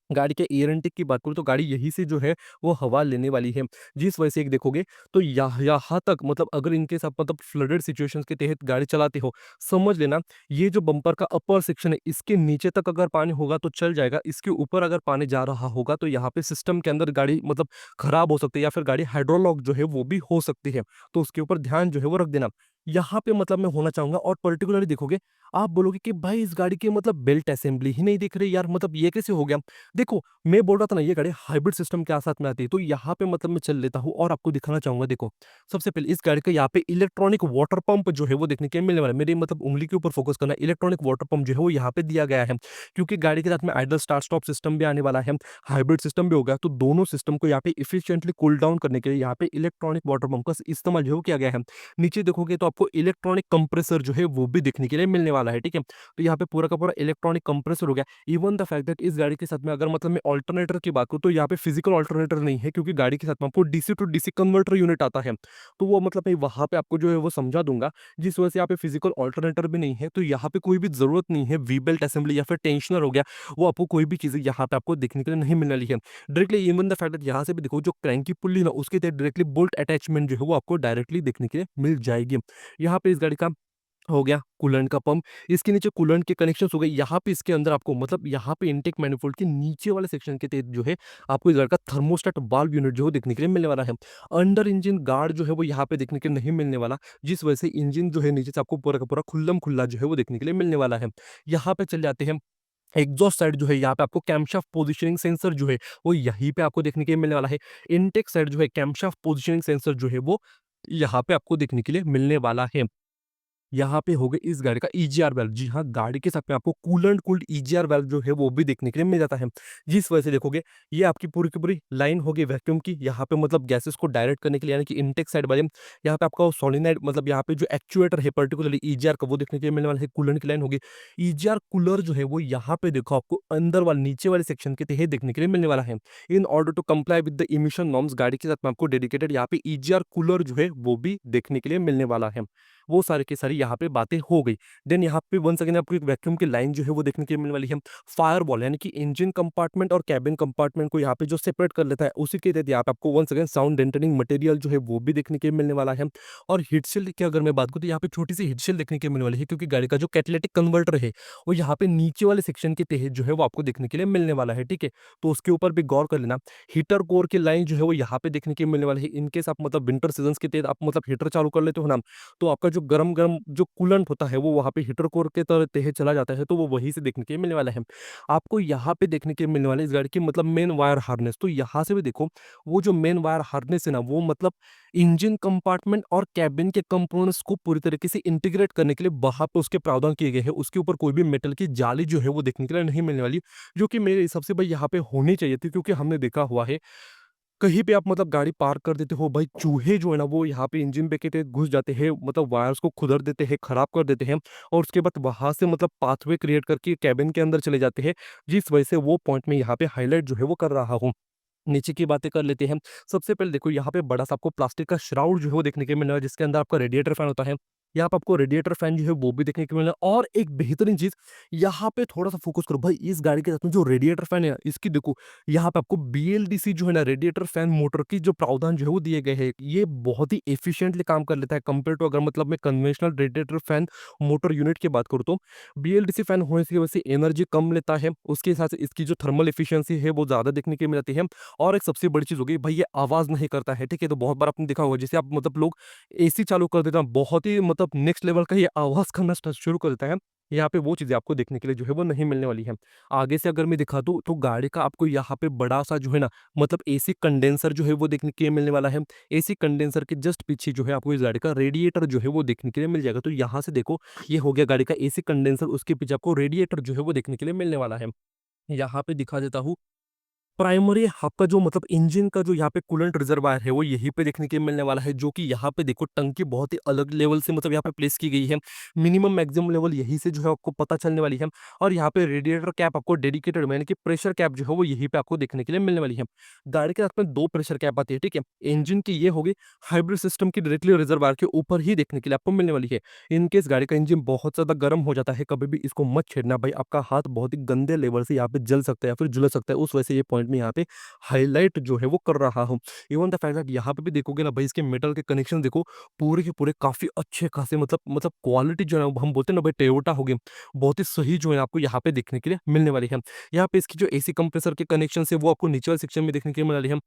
गाड़ी के एयर इनटेक की बात करूँ तो गाड़ी यहीं से जो है वो हवा लेने वाली है। जिस वजह से एक देखोगे तो यहाँ तक मतलब अगर इन केस आप मतलब फ्लडेड सिचुएशंस के तहत गाड़ी चलाते हो, समझ लेना ये जो बम्पर का अपर सेक्शन है, इसके नीचे तक अगर पानी होगा तो चल जाएगा। इसके ऊपर अगर पानी जा रहा होगा तो यहाँ पे सिस्टम के अंदर गाड़ी मतलब खराब हो सकती है, या फिर गाड़ी हाइड्रोलॉक जो है वो भी हो सकती है। तो उसके ऊपर ध्यान जो है वो रख देना। यहाँ पे मतलब मैं होना चाहूँगा, और पर्टिकुलरली देखोगे, आप बोलोगे कि भाई इस गाड़ी की मतलब बेल्ट असेंबली ही नहीं दिख रही यार, मतलब ये कैसे हो गया? देखो, मैं बोल रहा था ना ये गाड़ी हाइब्रिड सिस्टम के साथ में आती है, तो यहाँ पे मतलब मैं चल लेता हूँ और आपको दिखाना चाहूँगा। देखो, सबसे पहले इस गाड़ी का यहाँ पे इलेक्ट्रॉनिक वाटर पंप जो है वो देखने के मिलने वाला है। मेरी मतलब उँगली के ऊपर फोकस करना, इलेक्ट्रॉनिक वाटर पंप जो है वो यहाँ पे दिया गया है। क्योंकि गाड़ी के साथ में आइडल स्टार्ट स्टॉप सिस्टम भी आने वाला है, हाइब्रिड सिस्टम भी होगा, तो दोनों सिस्टम को यहाँ पे एफिशिएंटली कूल डाउन करने के लिए यहाँ पे इलेक्ट्रॉनिक वाटर पंप का इस्तेमाल जो है वो किया गया है। नीचे देखोगे तो आपको इलेक्ट्रॉनिक कंप्रेसर जो है वो भी देखने के लिए मिलने वाला है, ठीक है? तो यहाँ पे पूरा का पूरा इलेक्ट्रॉनिक कंप्रेसर हो गया। इवन द फैक्ट दैट इस गाड़ी के साथ में अगर मतलब मैं अल्टरनेटर की बात करूँ तो यहाँ पे फिजिकल अल्टरनेटर नहीं है, क्योंकि गाड़ी के साथ में आपको DC to DC converter unit आता है। तो वो मतलब मैं वहाँ पे आपको जो है वो समझा दूँगा। जिस वजह से यहाँ पे फिजिकल अल्टरनेटर भी नहीं है, तो यहाँ पे कोई भी ज़रूरत नहीं है वी बेल्ट असेंबली या फिर टेंशनर हो गया, वो आपको कोई भी चीज़ें यहाँ पे आपको देखने के लिए नहीं मिलने वाली है। Directly even the fact that यहाँ से भी देखो, जो क्रैंक की पुल्ली ना उसके तहत डायरेक्टली बोल्ट अटैचमेंट जो है वो आपको डायरेक्टली देखने के लिए मिल जाएगी। यहाँ पे इस गाड़ी का हो गया कूलेंट का पंप, इसके नीचे कूलेंट के कनेक्शंस हो गए। यहाँ पे इसके अंदर आपको मतलब यहाँ पे इनटेक मैनिफोल्ड के नीचे वाले सेक्शन के तहत जो है आपको इस का थर्मोस्टेट वाल्व यूनिट जो है देखने के लिए मिलने वाला है। अंडर इंजन गार्ड जो है वो यहाँ पे देखने के लिए नहीं मिलने वाला, जिस वजह से इंजन जो है नीचे से आपको पूरा का पूरा खुल्लम खुल्ला जो है वो देखने के लिए मिलने वाला है। यहाँ पे चले जाते हैं एग्जॉस्ट साइड जो है, यहाँ पे आपको कैमशाफ्ट पोजीशनिंग सेंसर जो है वो यहीं पे आपको देखने के लिए मिलने वाला है। इनटेक साइड जो है कैमशाफ्ट पोजीशनिंग सेंसर जो है वो यहाँ पे आपको देखने के लिए मिलने वाला है। यहाँ पे हो गई इस गाड़ी का ईजीआर वाल्व। जी हाँ, गाड़ी के साथ में आपको कूलेंट कूल्ड ईजीआर वाल्व जो है वो भी देखने के लिए मिल जाता है। जिस वजह से देखोगे ये आपकी पूरी की पूरी लाइन होगी वैक्यूम की, यहाँ पे मतलब गैसेस को डायरेक्ट करने के लिए, यानी कि इनटेक साइड वाले यहाँ पे आपका सोलेनोइड मतलब यहाँ पे जो एक्चुएटर है पर्टिकुलरली ईजीआर का, वो देखने के लिए मिलने वाला है। कूलेंट की लाइन होगी। ईजीआर कूलर जो है वो यहाँ पे देखो आपको अंदर वाले नीचे वाले सेक्शन के तहत देखने के लिए मिलने वाला है। In order to comply with the emission norms, गाड़ी के साथ में आपको डेडिकेटेड यहाँ पे ईजीआर कूलर जो है वो भी देखने के लिए मिलने वाला है। वो सारी की सारी यहाँ पे बातें हो गई। देन यहाँ पे वंस अगेन आपको एक वैक्यूम की लाइन जो है वो देखने के लिए मिलने वाली है। फायरवॉल यानी कि इंजन कंपार्टमेंट और कैबिन कंपार्टमेंट को यहाँ पे जो सेपरेट कर लेता है, उसी के तहत यहाँ पे आपको वंस अगेन साउंड डेंटनिंग मटेरियल जो है वो भी देखने के लिए मिलने वाला है। और हीटशील्ड की अगर मैं बात करूँ तो यहाँ पे छोटी सी हीटशील्ड देखने के लिए मिलने वाली है, क्योंकि गाड़ी का जो कैटालिटिक कन्वर्टर है वो यहाँ पे नीचे वाले सेक्शन के तहत जो है वो आपको देखने के लिए मिलने वाला है, ठीक है? तो उसके ऊपर भी गौर कर लेना। हीटर कोर की लाइन जो है वो यहाँ पे देखने के लिए मिलने वाली है। इनकेस आप मतलब विंटर सीजन के तहत आप मतलब हीटर चालू कर लेते हो ना, तो आपका जो गरम-गरम जो कूलेंट होता है वो वहाँ पे हीटर कोर के तहत चला जाता है, तो वो वहीं से देखने के मिलने वाला है। आपको यहाँ पे देखने के मिलने वाला है इस गाड़ी की मतलब मेन वायर हार्नेस। तो यहाँ से भी देखो वो जो मेन वायर हार्नेस है ना, वो मतलब इंजन कंपार्टमेंट और कैबिन के कंपोनेंट्स को पूरी तरीके से इंटीग्रेट करने के लिए वहाँ पे उसके प्रावधान किए गए हैं। उसके ऊपर कोई भी मेटल की जाली जो है वो देखने के लिए नहीं मिलने वाली, जो कि मेरे हिसाब से भाई यहाँ पे होनी चाहिए थी, क्योंकि हमने देखा हुआ है कहीं पे आप मतलब गाड़ी पार्क कर देते हो भाई, चूहे जो है ना वो यहाँ पे इंजन पे के तहत घुस जाते हैं, मतलब वायर्स को खुदर देते हैं, खराब कर देते हैं और उसके बाद वहां से मतलब पाथवे क्रिएट करके कैबिन के अंदर चले जाते हैं, जिस वजह से वो पॉइंट में यहाँ पे हाईलाइट जो है वो कर रहा हूँ। नीचे की बातें कर लेते हैं। सबसे पहले देखो यहाँ पे बड़ा सा आपको प्लास्टिक का श्राउड जो है वो देखने को मिल रहा है, जिसके अंदर आपका रेडिएटर फैन होता है। यहाँ पे आपको रेडिएटर फैन जो है वो भी देखने को मिल रहा है, और एक बेहतरीन चीज़ यहाँ पे थोड़ा-सा फोकस करो भाई, इस गाड़ी के साथ में जो रेडिएटर फैन है इसकी देखो, यहाँ पे आपको बीएलडीसी जो है ना रेडिएटर फैन मोटर की जो प्रावधान जो है वो दिए गए हैं। ये बहुत ही एफिशिएंटली काम कर लेता है कंपेयर टू, अगर मतलब मैं conventional radiator fan motor unit की बात करूँ तो। बीएलडीसी फैन होने की वजह से एनर्जी कम लेता है, उसके साथ इसकी जो थर्मल एफिशिएंसी है वो ज़्यादा देखने को मिल जाती है। और एक सबसे बड़ी चीज़ हो गई भाई, ये आवाज़ नहीं करता है, ठीक है? तो बहुत बार आपने देखा होगा जैसे आप मतलब लोग एसी चालू कर देते हैं, बहुत ही मतलब नेक्स्ट लेवल का ये आवाज़ करना शुरू कर देता है। यहाँ पे वो चीज़ें आपको देखने के लिए जो है वो नहीं मिलने वाली है। आगे से अगर मैं दिखा दूँ तो गाड़ी का आपको यहाँ पे बड़ा-सा जो है ना मतलब एसी कंडेंसर जो है वो देखने के लिए मिलने वाला है। एसी कंडेंसर के जस्ट पीछे जो है आपको इस गाड़ी का रेडिएटर जो है वो देखने के लिए मिल जाएगा। तो यहाँ से देखो, ये हो गया गाड़ी का एसी कंडेंसर, उसके पीछे आपको रेडिएटर जो है वो देखने के लिए मिलने वाला है। यहाँ पे दिखा देता हूँ प्राइमरी आपका जो मतलब इंजन का जो यहाँ पे कूलेंट रिजर्वायर है वो यहीं पे देखने के मिलने वाला है, जो कि यहाँ पे देखो टंकी बहुत ही अलग लेवल से मतलब यहाँ पे प्लेस की गई है। मिनिमम मैक्सिमम लेवल यहीं से जो है आपको पता चलने वाली है। और यहाँ पे रेडिएटर कैप आपको डेडिकेटेड यानी कि प्रेशर कैप जो है वो यहीं पे आपको देखने के लिए मिलने वाली है। गाड़ी के साथ में दो प्रेशर कैप आती है, ठीक है? इंजन की ये होगी, हाइब्रिड सिस्टम की डायरेक्टली रिजर्वायर के ऊपर ही देखने के लिए आपको मिलने वाली है। इन केस गाड़ी का इंजन बहुत ज्यादा गर्म हो जाता है, कभी भी इसको मत छेड़ना भाई, आपका हाथ बहुत ही गंदे लेवल से यहाँ पे जल सकता है या फिर झुलस सकता है। उस वजह से ये पॉइंट में यहाँ पे हाइलाइट जो है वो कर रहा हूँ। इवन द फैक्ट दैट यहाँ पे भी देखोगे ना भाई, इसके मेटल के कनेक्शन देखो, पूरे के पूरे काफ़ी अच्छे खासे मतलब क्वालिटी जो है हम बोलते हैं ना भाई, टोयोटा हो गया, बहुत ही सही जो है आपको यहाँ पे देखने के लिए मिलने वाली है। यहाँ पे इसकी जो एसी कंप्रेसर के कनेक्शन है वो आपको नीचे वाले सेक्शन में देखने के लिए मिलने वाली है।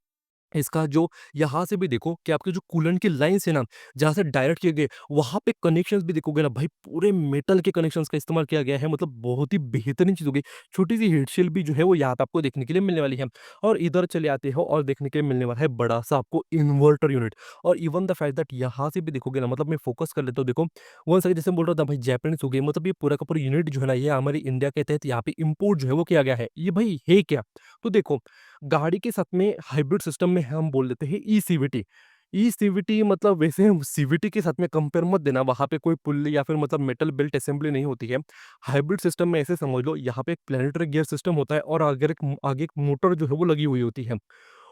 इसका जो यहाँ से भी देखो कि आपके जो कूलेंट की लाइन्स है ना, जहाँ से डायरेक्ट किए गए, वहाँ पे कनेक्शंस भी देखोगे ना भाई, पूरे मेटल के कनेक्शंस का इस्तेमाल किया गया है, मतलब बहुत ही बेहतरीन चीज़ होगी। छोटी-सी हीट शील्ड भी जो है वो यहाँ पे आपको देखने के लिए मिलने वाली है। और इधर चले आते हो और देखने के लिए मिलने वाला है बड़ा-सा आपको इन्वर्टर यूनिट। और इवन द फैक्ट दैट यहाँ से भी देखोगे ना, मतलब मैं फोकस कर लेता हूँ, देखो वन सेकंड, जैसे मैं बोल रहा था भाई जापानीज़ हो गई, मतलब ये पूरा का पूरा यूनिट जो है ना, ये हमारी इंडिया के तहत यहाँ पे इम्पोर्ट जो है वो किया गया है। ये भाई है क्या? तो देखो, गाड़ी के साथ में हाइब्रिड सिस्टम में हम बोल देते हैं ई-सीवीटी। ई-सीवीटी मतलब वैसे हम सीवीटी के साथ में कंपेयर मत देना, वहाँ पे कोई पुल्ली या फिर मतलब मेटल बेल्ट असेंबली नहीं होती है। हाइब्रिड सिस्टम में ऐसे समझ लो, यहाँ पे एक प्लैनेटरी गियर सिस्टम होता है और अगर एक आगे एक मोटर जो है वो लगी हुई होती है।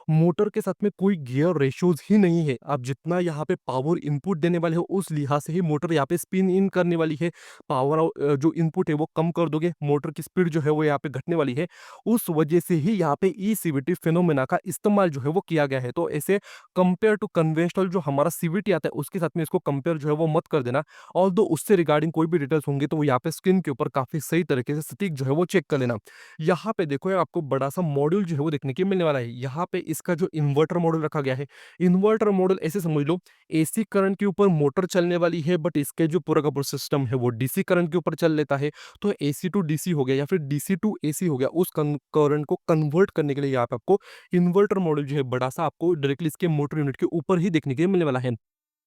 मोटर के साथ में कोई गियर रेशियोज़ ही नहीं है। आप जितना यहाँ पे पावर इनपुट देने वाले हो, उस लिहाज से ही मोटर यहाँ पे स्पिन इन करने वाली है। पावर जो इनपुट है वो कम कर दोगे, मोटर की स्पीड जो है वो यहाँ पे घटने वाली है। उस वजह से ही यहाँ पे ई-सीवीटी फिनोमेना का इस्तेमाल जो है वो किया गया है। तो ऐसे कंपेयर टू कन्वेंशनल जो हमारा सीवीटी आता है, उसके साथ में इसको कंपेयर जो है वो मत कर देना। ऑल्दो उससे रिगार्डिंग कोई भी डिटेल्स होंगे तो वो यहाँ पे स्क्रीन के ऊपर काफ़ी सही तरीके से सटीक जो है वो चेक कर लेना। यहाँ पे देखो, ये आपको बड़ा-सा मॉड्यूल जो है वो देखने के मिलने वाला है। यहाँ पे इसका जो इन्वर्टर मॉड्यूल रखा गया है, इन्वर्टर मॉड्यूल ऐसे समझ लो, एसी करंट के ऊपर मोटर चलने वाली है, बट इसके जो पूरा का पूरा सिस्टम है वो डीसी करंट के ऊपर चल लेता है। तो एसी टू डीसी हो गया या फिर डीसी टू एसी हो गया, उस करंट को कन्वर्ट करने के लिए यहाँ पे आपको इन्वर्टर मॉड्यूल जो है बड़ा-सा आपको डायरेक्टली इसके मोटर यूनिट के ऊपर ही देखने के लिए मिलने वाला है।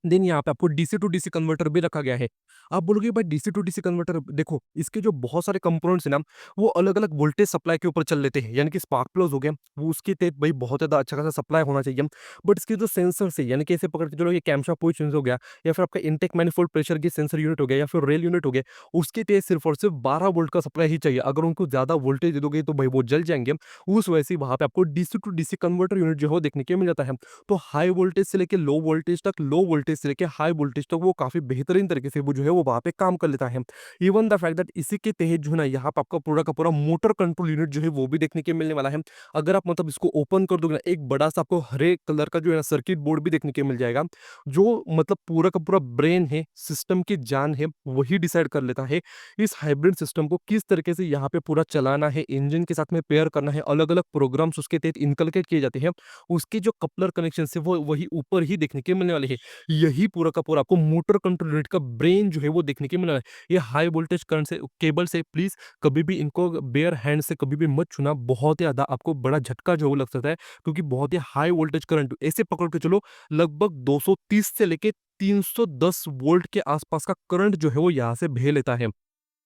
देन यहाँ पे आपको डीसी टू डीसी कन्वर्टर भी रखा गया है। आप बोलोगे भाई डीसी टू डीसी कन्वर्टर, देखो इसके जो बहुत सारे कंपोनेंट्स हैं ना, वो अलग-अलग वोल्टेज सप्लाई के ऊपर चल लेते हैं। यानी कि स्पार्क प्लग्स हो गए, वो उसके तहत भाई बहुत ज़्यादा अच्छा खासा सप्लाई होना चाहिए। बट इसके जो सेंसर्स है, यानी कि ऐसे पकड़ के चलो, ये कैमशाफ्ट सेंसर हो गया या फिर आपका इनटेक मैनिफोल्ड प्रेशर की सेंसर यूनिट हो गया या फिर रेल यूनिट हो गया, उसके तहत सिर्फ और सिर्फ 12 वोल्ट का सप्लाई ही चाहिए। अगर उनको ज़्यादा वोल्टेज दे दोगे तो भाई वो जल जाएँगे। उस वजह से वहाँ पे आपको DC to DC converter unit जो है वो देखने के मिल जाता है। तो हाई वोल्टेज से लेके लो वोल्टेज तक, लो वोल्टेज से लेके हाई वोल्टेज तक वो काफ़ी बेहतरीन तरीके से वो जो है वो वहाँ पे काम कर लेता है। इवन द फैक्ट दैट इसी के तहत जो है ना, यहाँ पे आपका पूरा का पूरा मोटर कंट्रोल यूनिट जो है वो भी देखने के मिलने वाला है। अगर आप मतलब इसको ओपन कर दोगे ना, एक बड़ा-सा आपको हरे कलर का जो है ना सर्किट बोर्ड भी देखने के मिल जाएगा, जो मतलब पूरा का पूरा ब्रेन है, सिस्टम की जान है, वही डिसाइड कर लेता है इस हाइब्रिड सिस्टम को किस तरीके से यहाँ पे पूरा चलाना है, इंजन के साथ में पेयर करना है, अलग-अलग प्रोग्राम्स उसके तहत इनकलकेट किए जाते हैं। उसके जो कपलर कनेक्शन है वो वही ऊपर ही देखने के मिलने वाले हैं। यही पूरा का पूरा आपको मोटर कंट्रोल यूनिट का ब्रेन जो है वो देखने के मिला है। ये हाई वोल्टेज करंट से केबल से प्लीज़ कभी भी इनको बेयर हैंड से कभी भी मत छूना, बहुत ही ज़्यादा आपको बड़ा झटका जो है वो लग सकता है, क्योंकि बहुत ही हाई वोल्टेज करंट ऐसे पकड़ के चलो, लगभग 230 से लेके 310 वोल्ट के आसपास का करंट जो है वो यहाँ से बह लेता है।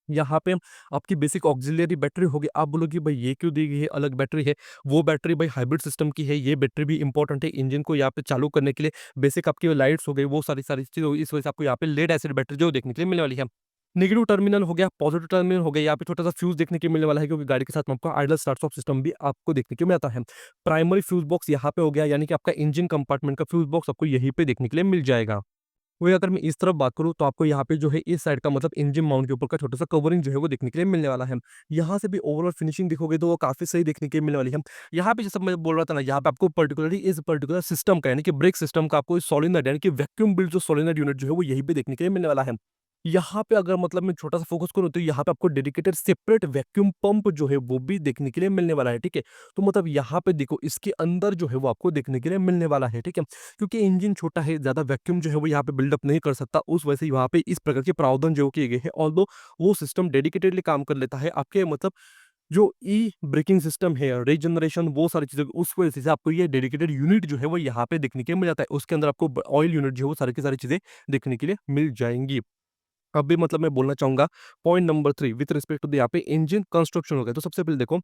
यहाँ पे आपकी बेसिक ऑक्सिलरी बैटरी होगी। आप बोलोगे भाई ये क्यों दी गई है, अलग बैटरी है। वो बैटरी भाई हाइब्रिड सिस्टम की है, ये बैटरी भी इंपॉर्टेंट है इंजन को यहाँ पे चालू करने के लिए। बेसिक आपकी लाइट्स हो गई, वो सारी सारी चीज़ होगी, इस वजह से आपको यहाँ पे लेड एसिड बैटरी जो देखने के लिए मिलने वाली है। नेगेटिव टर्मिनल हो गया, पॉजिटिव टर्मिनल हो गया, यहाँ पे छोटा सा फ्यूज देखने के मिलने वाला है, क्योंकि गाड़ी के साथ में आपको आइडल स्टार्ट स्टॉप सिस्टम भी आपको देखने को मिलता है। प्राइमरी फ्यूज बॉक्स यहाँ पे हो गया, यानी कि आपका इंजन कंपार्टमेंट का फ्यूज बॉक्स आपको यहीं पे देखने के लिए मिल जाएगा। वही अगर मैं इस तरफ बात करूँ, तो आपको यहाँ पे जो है इस साइड का मतलब इंजन माउंट के ऊपर का छोटा सा कवरिंग जो है वो देखने के लिए मिलने वाला है। यहाँ से भी ओवरऑल फिनिशिंग देखोगे तो वो काफ़ी सही देखने के लिए मिलने वाली है। यहाँ पे जैसे मैं बोल रहा था ना, यहाँ पे आपको पर्टिकुलरली इस पर्टिकुलर सिस्टम का, यानी कि ब्रेक सिस्टम का आपको सोलेनोइड यानी कि वैक्यूम बिल्ड जो सोलेनोइड यूनिट जो है वो यहीं पे देखने के लिए मिलने वाला है। यहाँ पे अगर मतलब मैं छोटा सा फोकस करूँ, तो यहाँ पे आपको डेडिकेटेड सेपरेट वैक्यूम पंप जो है वो भी देखने के लिए मिलने वाला है, ठीक है। तो मतलब यहाँ पे देखो, इसके अंदर जो है वो आपको देखने के लिए मिलने वाला है, ठीक है। क्योंकि इंजन छोटा है, ज़्यादा वैक्यूम जो है वो यहाँ पे बिल्डअप नहीं कर सकता, उस वजह से यहाँ पे इस प्रकार के प्रावधान जो किए गए हैं। ऑल्दो वो सिस्टम डेडिकेटेडली काम कर लेता है आपके मतलब जो ई ब्रेकिंग सिस्टम है, रीजनरेशन, वो सारी चीज़ें, उस वजह से आपको ये डेडिकेटेड यूनिट जो है वो यहाँ पे देखने के लिए मिल जाता है। उसके अंदर आपको ऑयल यूनिट जो है वो सारी की सारी चीज़ें देखने के लिए मिल जाएंगी। अब भी मतलब मैं बोलना चाहूँगा, point number 3 with respect to the यहाँ पे इंजन कंस्ट्रक्शन हो गया। तो सबसे पहले देखो,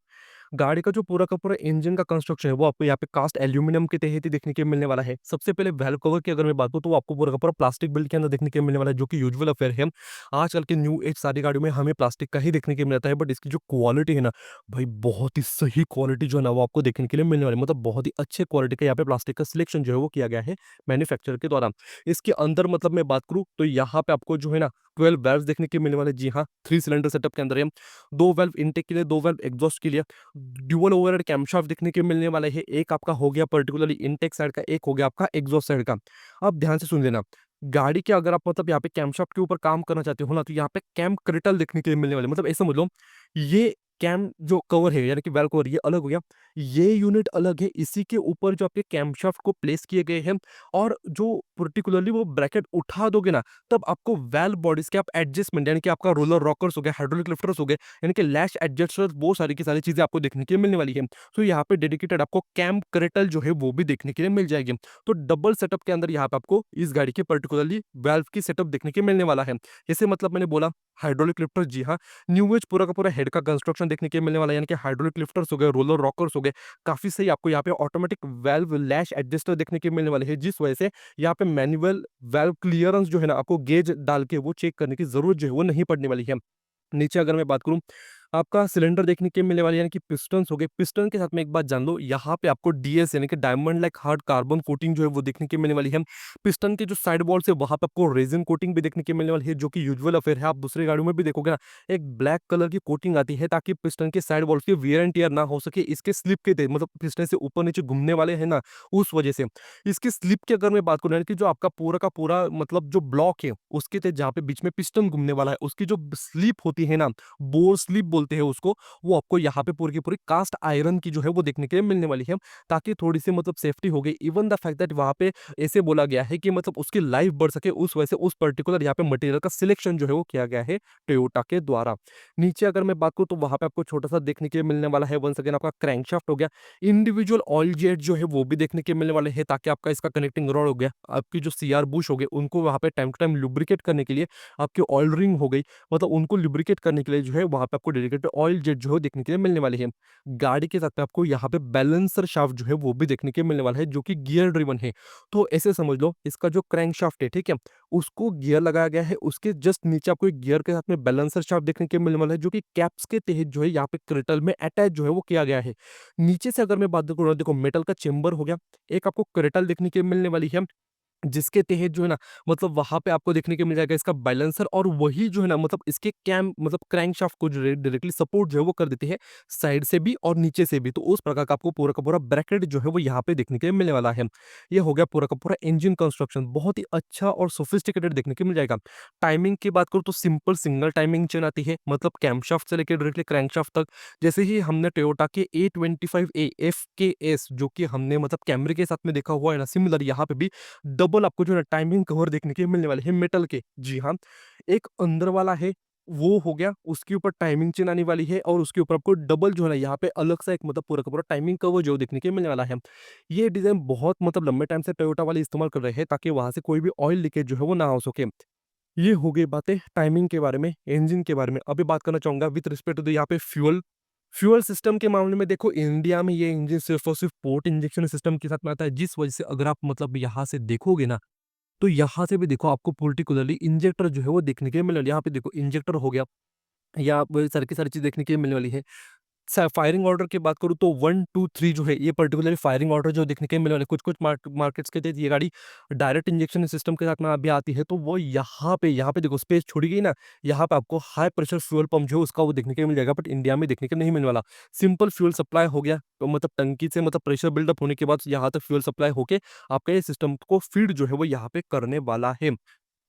गाड़ी का जो पूरा का पूरा इंजन का कंस्ट्रक्शन है वो आपको यहाँ पे कास्ट एल्यूमिनियम के तहत ही देखने के मिलने वाला है। सबसे पहले वाल्व कवर की अगर मैं बात करूँ, तो वो आपको पूरा का पूरा प्लास्टिक बिल्ड के अंदर देखने के मिलने वाला है, जो कि यूजुअल अफेयर है। आजकल के न्यू एज सारी गाड़ियों में हमें प्लास्टिक का ही देखने के मिलता है, बट इसकी जो क्वालिटी है ना भाई, बहुत ही सही क्वालिटी जो है ना वो आपको देखने के लिए मिलने वाली है। मतलब बहुत ही अच्छे क्वालिटी का यहाँ पे प्लास्टिक का सिलेक्शन जो है वो किया गया है मैन्युफैक्चरर के द्वारा। इसके अंदर मतलब मैं बात करूँ, तो यहाँ पे आपको जो है ना 12 वाल्व्स देखने के मिलने वाले। जी हाँ, 3 सिलेंडर सेटअप के अंदर है। 2 वाल्व इनटेक के लिए, 2 वाल्व एग्जॉस्ट के लिए। ड्यूअल ओवरहेड कैमशाफ्ट देखने के मिलने वाला है। एक आपका हो गया पर्टिकुलरली इनटेक साइड का, एक हो गया आपका एग्जॉस्ट साइड का। अब ध्यान से सुन लेना, गाड़ी के अगर आप मतलब यहाँ पे कैमशाफ्ट के ऊपर काम करना चाहते हो ना, तो यहाँ पे कैम क्रिटल देखने के लिए मिलने वाले। मतलब ऐसा समझ लो, ये कैम जो कवर है, यानी कि वेल कवर, ये अलग हो गया, ये यूनिट अलग है। इसी के ऊपर जो आपके कैमशाफ्ट को प्लेस किए गए हैं, और जो पर्टिकुलरली वो ब्रैकेट उठा दोगे ना, तब आपको वेल बॉडीज के आप एडजस्टमेंट, यानी कि आपका रोलर रॉकर्स हो गए, हाइड्रोलिक लिफ्टर्स हो गए, यानी कि लैश एडजस्टर्स, वो सारी की सारी चीजें आपको देखने के लिए मिलने वाली है। तो यहाँ पे डेडिकेटेड आपको कैम क्रेटल जो है वो भी देखने के लिए मिल जाएगी। तो डबल सेटअप के अंदर यहाँ पे आपको इस गाड़ी के पर्टिकुलरली वेल्व की सेटअप देखने के मिलने वाला है। जैसे मतलब मैंने बोला, हाइड्रोलिक लिफ्टर्स, जी हाँ, न्यू एज पूरा का पूरा हेड का कंस्ट्रक्शन देखने के मिलने वाला है, यानी कि हाइड्रोलिक लिफ्टर्स हो गए, रोलर रॉकर्स हो गए, काफी सही आपको यहाँ पे ऑटोमेटिक वेल्व लैश एडजस्टर देखने के मिलने वाले हैं, जिस वजह से यहाँ पे मैनुअल वेल्व क्लियरेंस जो है ना, आपको गेज डाल के वो चेक करने की जरूरत जो है वो नहीं पड़ने वाली है। नीचे अगर मैं बात करूं, आपका सिलेंडर देखने के मिलने वाले, यानी कि पिस्टन्स हो गए। पिस्टन के साथ में एक बात जान लो, यहाँ पे आपको डीएस यानी कि diamond like hard carbon coating जो है वो देखने के मिलने वाली है। पिस्टन के जो साइड वॉल्स है वहां पे आपको रेजिन कोटिंग भी देखने के मिलने वाली है, जो कि यूजुअल अफेयर है। आप दूसरी गाड़ियों में भी देखोगे ना, एक ब्लैक कलर की कोटिंग आती है, ताकि पिस्टन के साइड वॉल्स की वियर एंड टियर ना हो सके, इसके स्लिप के मतलब पिस्टन से ऊपर नीचे घूमने वाले हैं ना, उस वजह से। इसकी स्लिप की अगर मैं बात करूँ, यानी कि जो आपका पूरा का पूरा मतलब जो ब्लॉक है उसके तहत जहाँ पे बीच में पिस्टन घूमने वाला है, उसकी जो स्लिप होती है ना, बोर स्लिप बोलते हैं उसको, वो आपको यहाँ पे पूरी की पूरी कास्ट आयरन की जो है वो देखने के लिए मिलने वाली है, ताकि थोड़ी सी मतलब सेफ्टी हो गई। इवन द फैक्ट दैट वहाँ पे ऐसे बोला गया है कि मतलब उसकी लाइफ बढ़ सके, उस वजह से उस पर्टिकुलर यहाँ पे मटेरियल का सिलेक्शन जो है वो किया गया है टोयोटा के द्वारा। नीचे अगर मैं बात करूँ, तो वहाँ पे आपको छोटा सा देखने के लिए मिलने वाला है, वंस अगेन आपका क्रैंकशाफ्ट हो गया। इंडिविजुअल ऑयल जेट जो है वो भी देखने के मिलने वाले हैं, ताकि आपका इसका कनेक्टिंग रॉड हो गया, आपकी जो सीआर बुश हो गए, उनको वहाँ पे टाइम टू टाइम लुब्रिकेट करने के लिए, आपकी ऑयल रिंग हो गई, मतलब उनको लुब्रिकेट करने के लिए जो है वहाँ पे आपको डेडिकेटेड ऑयल जेट जो है देखने के लिए मिलने वाली है। गाड़ी के साथ में आपको यहाँ पे बैलेंसर शाफ्ट जो है वो भी देखने के मिलने वाला है, जो कि गियर ड्रिवन है। तो ऐसे समझ लो, इसका जो क्रैंक शाफ्ट है, ठीक है, उसको गियर लगाया गया है, उसके जस्ट नीचे आपको एक गियर के साथ में बैलेंसर शाफ्ट देखने के मिलने वाला है, जो कि कैप्स के तहत जो है यहाँ पे क्रेटल में अटैच जो है वो किया गया है। नीचे से अगर मैं बात करूँ, देखो मेटल का चेंबर हो गया, एक आपको क्रेटल देखने के मिलने वाली है, जिसके तहत जो है ना, मतलब वहाँ पे आपको देखने को मिल जाएगा इसका बैलेंसर, और वही जो है ना मतलब इसके कैम मतलब क्रैंकशाफ्ट को जो डायरेक्टली सपोर्ट जो है वो कर देती है, साइड से भी और नीचे से भी। तो उस प्रकार का आपको पूरा का पूरा ब्रैकेट जो है वो यहाँ पे देखने के लिए मिलने वाला है। ये हो गया पूरा का पूरा इंजन कंस्ट्रक्शन, बहुत ही अच्छा और सोफिस्टिकेटेड देखने को मिल जाएगा। टाइमिंग की बात करूँ, तो सिंपल सिंगल टाइमिंग चेन आती है, मतलब कैमशाफ्ट से लेकर डायरेक्टली क्रैंकशाफ्ट तक। जैसे ही हमने टोयोटा के A25A FKS जो कि हमने मतलब कैमरे के साथ में देखा हुआ है ना, सिमिलर यहाँ पे भी डबल आपको जो है टाइमिंग कवर देखने के मिलने वाले हैं मेटल के। जी हाँ, एक अंदर वाला है वो हो गया, उसके ऊपर टाइमिंग चेन आने वाली है और उसके ऊपर आपको डबल जो है ना यहाँ पे अलग सा एक मतलब पूरा का पूरा टाइमिंग कवर जो देखने के मिलने वाला है। ये डिज़ाइन बहुत मतलब लंबे टाइम से टोयोटा वाले इस्तेमाल कर रहे हैं ताकि वहाँ से कोई भी ऑयल लीकेज जो है वो ना हो सके। ये हो गई बातें टाइमिंग के बारे में, इंजन के बारे में। अभी बात करना चाहूँगा विथ रिस्पेक्ट टू द यहाँ पे फ्यूल। फ्यूल सिस्टम के मामले में देखो इंडिया में ये इंजन सिर्फ़ और सिर्फ़ पोर्ट इंजेक्शन सिस्टम के साथ में आता है, जिस वजह से अगर आप मतलब यहाँ से देखोगे ना, तो यहाँ से भी देखो आपको पर्टिकुलरली इंजेक्टर जो है वो देखने के लिए मिलेगा। यहाँ पे देखो इंजेक्टर हो गया या ब सारी की सारी चीज़ देखने के लिए मिलने वाली है। फायरिंग ऑर्डर की बात करूँ तो 1, 2, 3 जो है ये पर्टिकुलरली फायरिंग ऑर्डर जो देखने के मिलने वाले कुछ-कुछ मार्केट्स के तहत ये गाड़ी डायरेक्ट इंजेक्शन सिस्टम के साथ में अभी आती है, तो वो यहाँ पे देखो स्पेस छोड़ी गई ना, यहाँ पे आपको हाई प्रेशर फ्यूल पंप जो है उसका वो देखने के लिए मिल जाएगा, बट इंडिया में देखने को नहीं मिलने वाला। सिंपल फ्यूल सप्लाई हो गया, तो मतलब टंकी से मतलब प्रेशर बिल्डअप होने के बाद यहाँ तक फ्यूल सप्लाई होके आपका ये सिस्टम को फीड जो है वो यहाँ पे करने वाला है।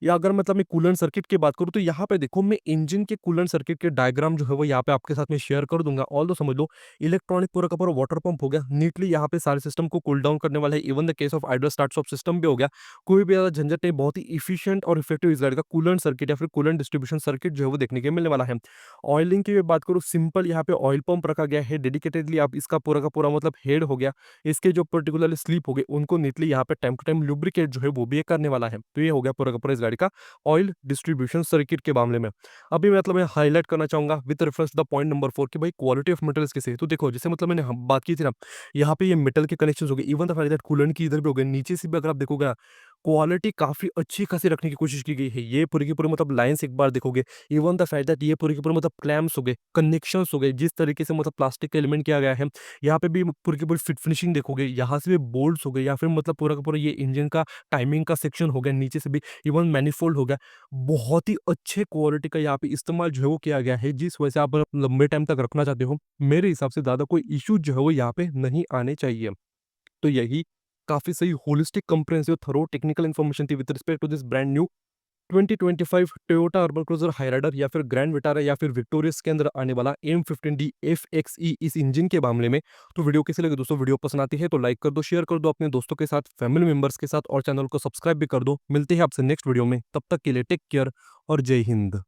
या अगर मतलब मैं कूलेंट सर्किट की बात करूँ तो यहाँ पे देखो मैं इंजन के कूलेंट सर्किट के डायग्राम जो है वो यहाँ पे आपके साथ में शेयर कर दूंगा। ऑल दो समझ लो इलेक्ट्रॉनिक पूरा का पूरा वाटर पंप हो गया, नीटली यहाँ पे सारे सिस्टम को कूल डाउन करने वाला है। Even the case of idol start stop system भी हो गया, कोई भी ज्यादा झंझट नहीं, बहुत ही इफिशियंट और इफेक्टिव इस गाड़ी का कूलेंट सर्किट या फिर कूलेंट डिस्ट्रीब्यूशन सर्किट जो है वो देखने के मिलने वाला है। ऑयलिंग की भी बात करूँ, सिंपल यहाँ पे ऑयल पंप रखा गया है डेडिकेटेडली। आप इसका पूरा का पूरा मतलब हेड हो गया, इसके जो पर्टिकुलरली स्लीप हो गए उनको नीटली यहाँ पे टाइम टू टाइम लुब्रिकेट जो है वो भी ये करने वाला है। तो ये हो गया पूरा का पूरा इस गाड़ी का ऑयल डिस्ट्रीब्यूशन सर्किट के मामले में। अभी मतलब मैं हाइलाइट करना चाहूँगा with reference the point number 4 कि भाई क्वालिटी ऑफ मेटल्स कैसे है। तो देखो जैसे मतलब मैंने हम बात की थी ना, यहाँ पे ये मेटल के कनेक्शंस हो गए, even the fact that coolant की इधर भी हो गए, नीचे से भी अगर आप देखोगे ना, क्वालिटी काफ़ी अच्छी खासी रखने की कोशिश की गई है। ये पूरी की पूरी मतलब लाइन्स एक बार देखोगे, इवन द फैक्ट दैट ये पूरी की पूरी मतलब क्लैम्प्स हो गए, कनेक्शंस हो गए, जिस तरीके से मतलब प्लास्टिक का एलिमेंट किया गया है, यहाँ पे भी पूरी की पूरी फिट फिनिशिंग देखोगे, यहाँ से भी बोल्ट्स हो गए या फिर मतलब पूरा का पूरा ये इंजन का टाइमिंग का सेक्शन हो गया, नीचे से भी इवन मैनिफोल्ड हो गया। बहुत ही अच्छे क्वालिटी का यहाँ पे इस्तेमाल जो है वो किया गया है, जिस वजह से आप अगर लंबे टाइम तक रखना चाहते हो, मेरे हिसाब से ज़्यादा कोई इश्यू जो है वो यहाँ पे नहीं आने चाहिए। तो यही काफ़ी सही holistic comprehensive thorough technical information थी with respect to this brand new 2025 Toyota Urban Cruiser Hyryder या फिर ग्रैंड विटारा या फिर विक्टोरियस के अंदर आने वाला M15D FXE इस इंजन के मामले में। तो वीडियो कैसी लगी दोस्तों? वीडियो पसंद आती है तो लाइक कर दो, शेयर कर दो अपने दोस्तों के साथ, फैमिली मेंबर्स के साथ और चैनल को सब्सक्राइब भी कर दो। मिलते हैं आपसे नेक्स्ट वीडियो में, तब तक के लिए टेक केयर और जय हिंद।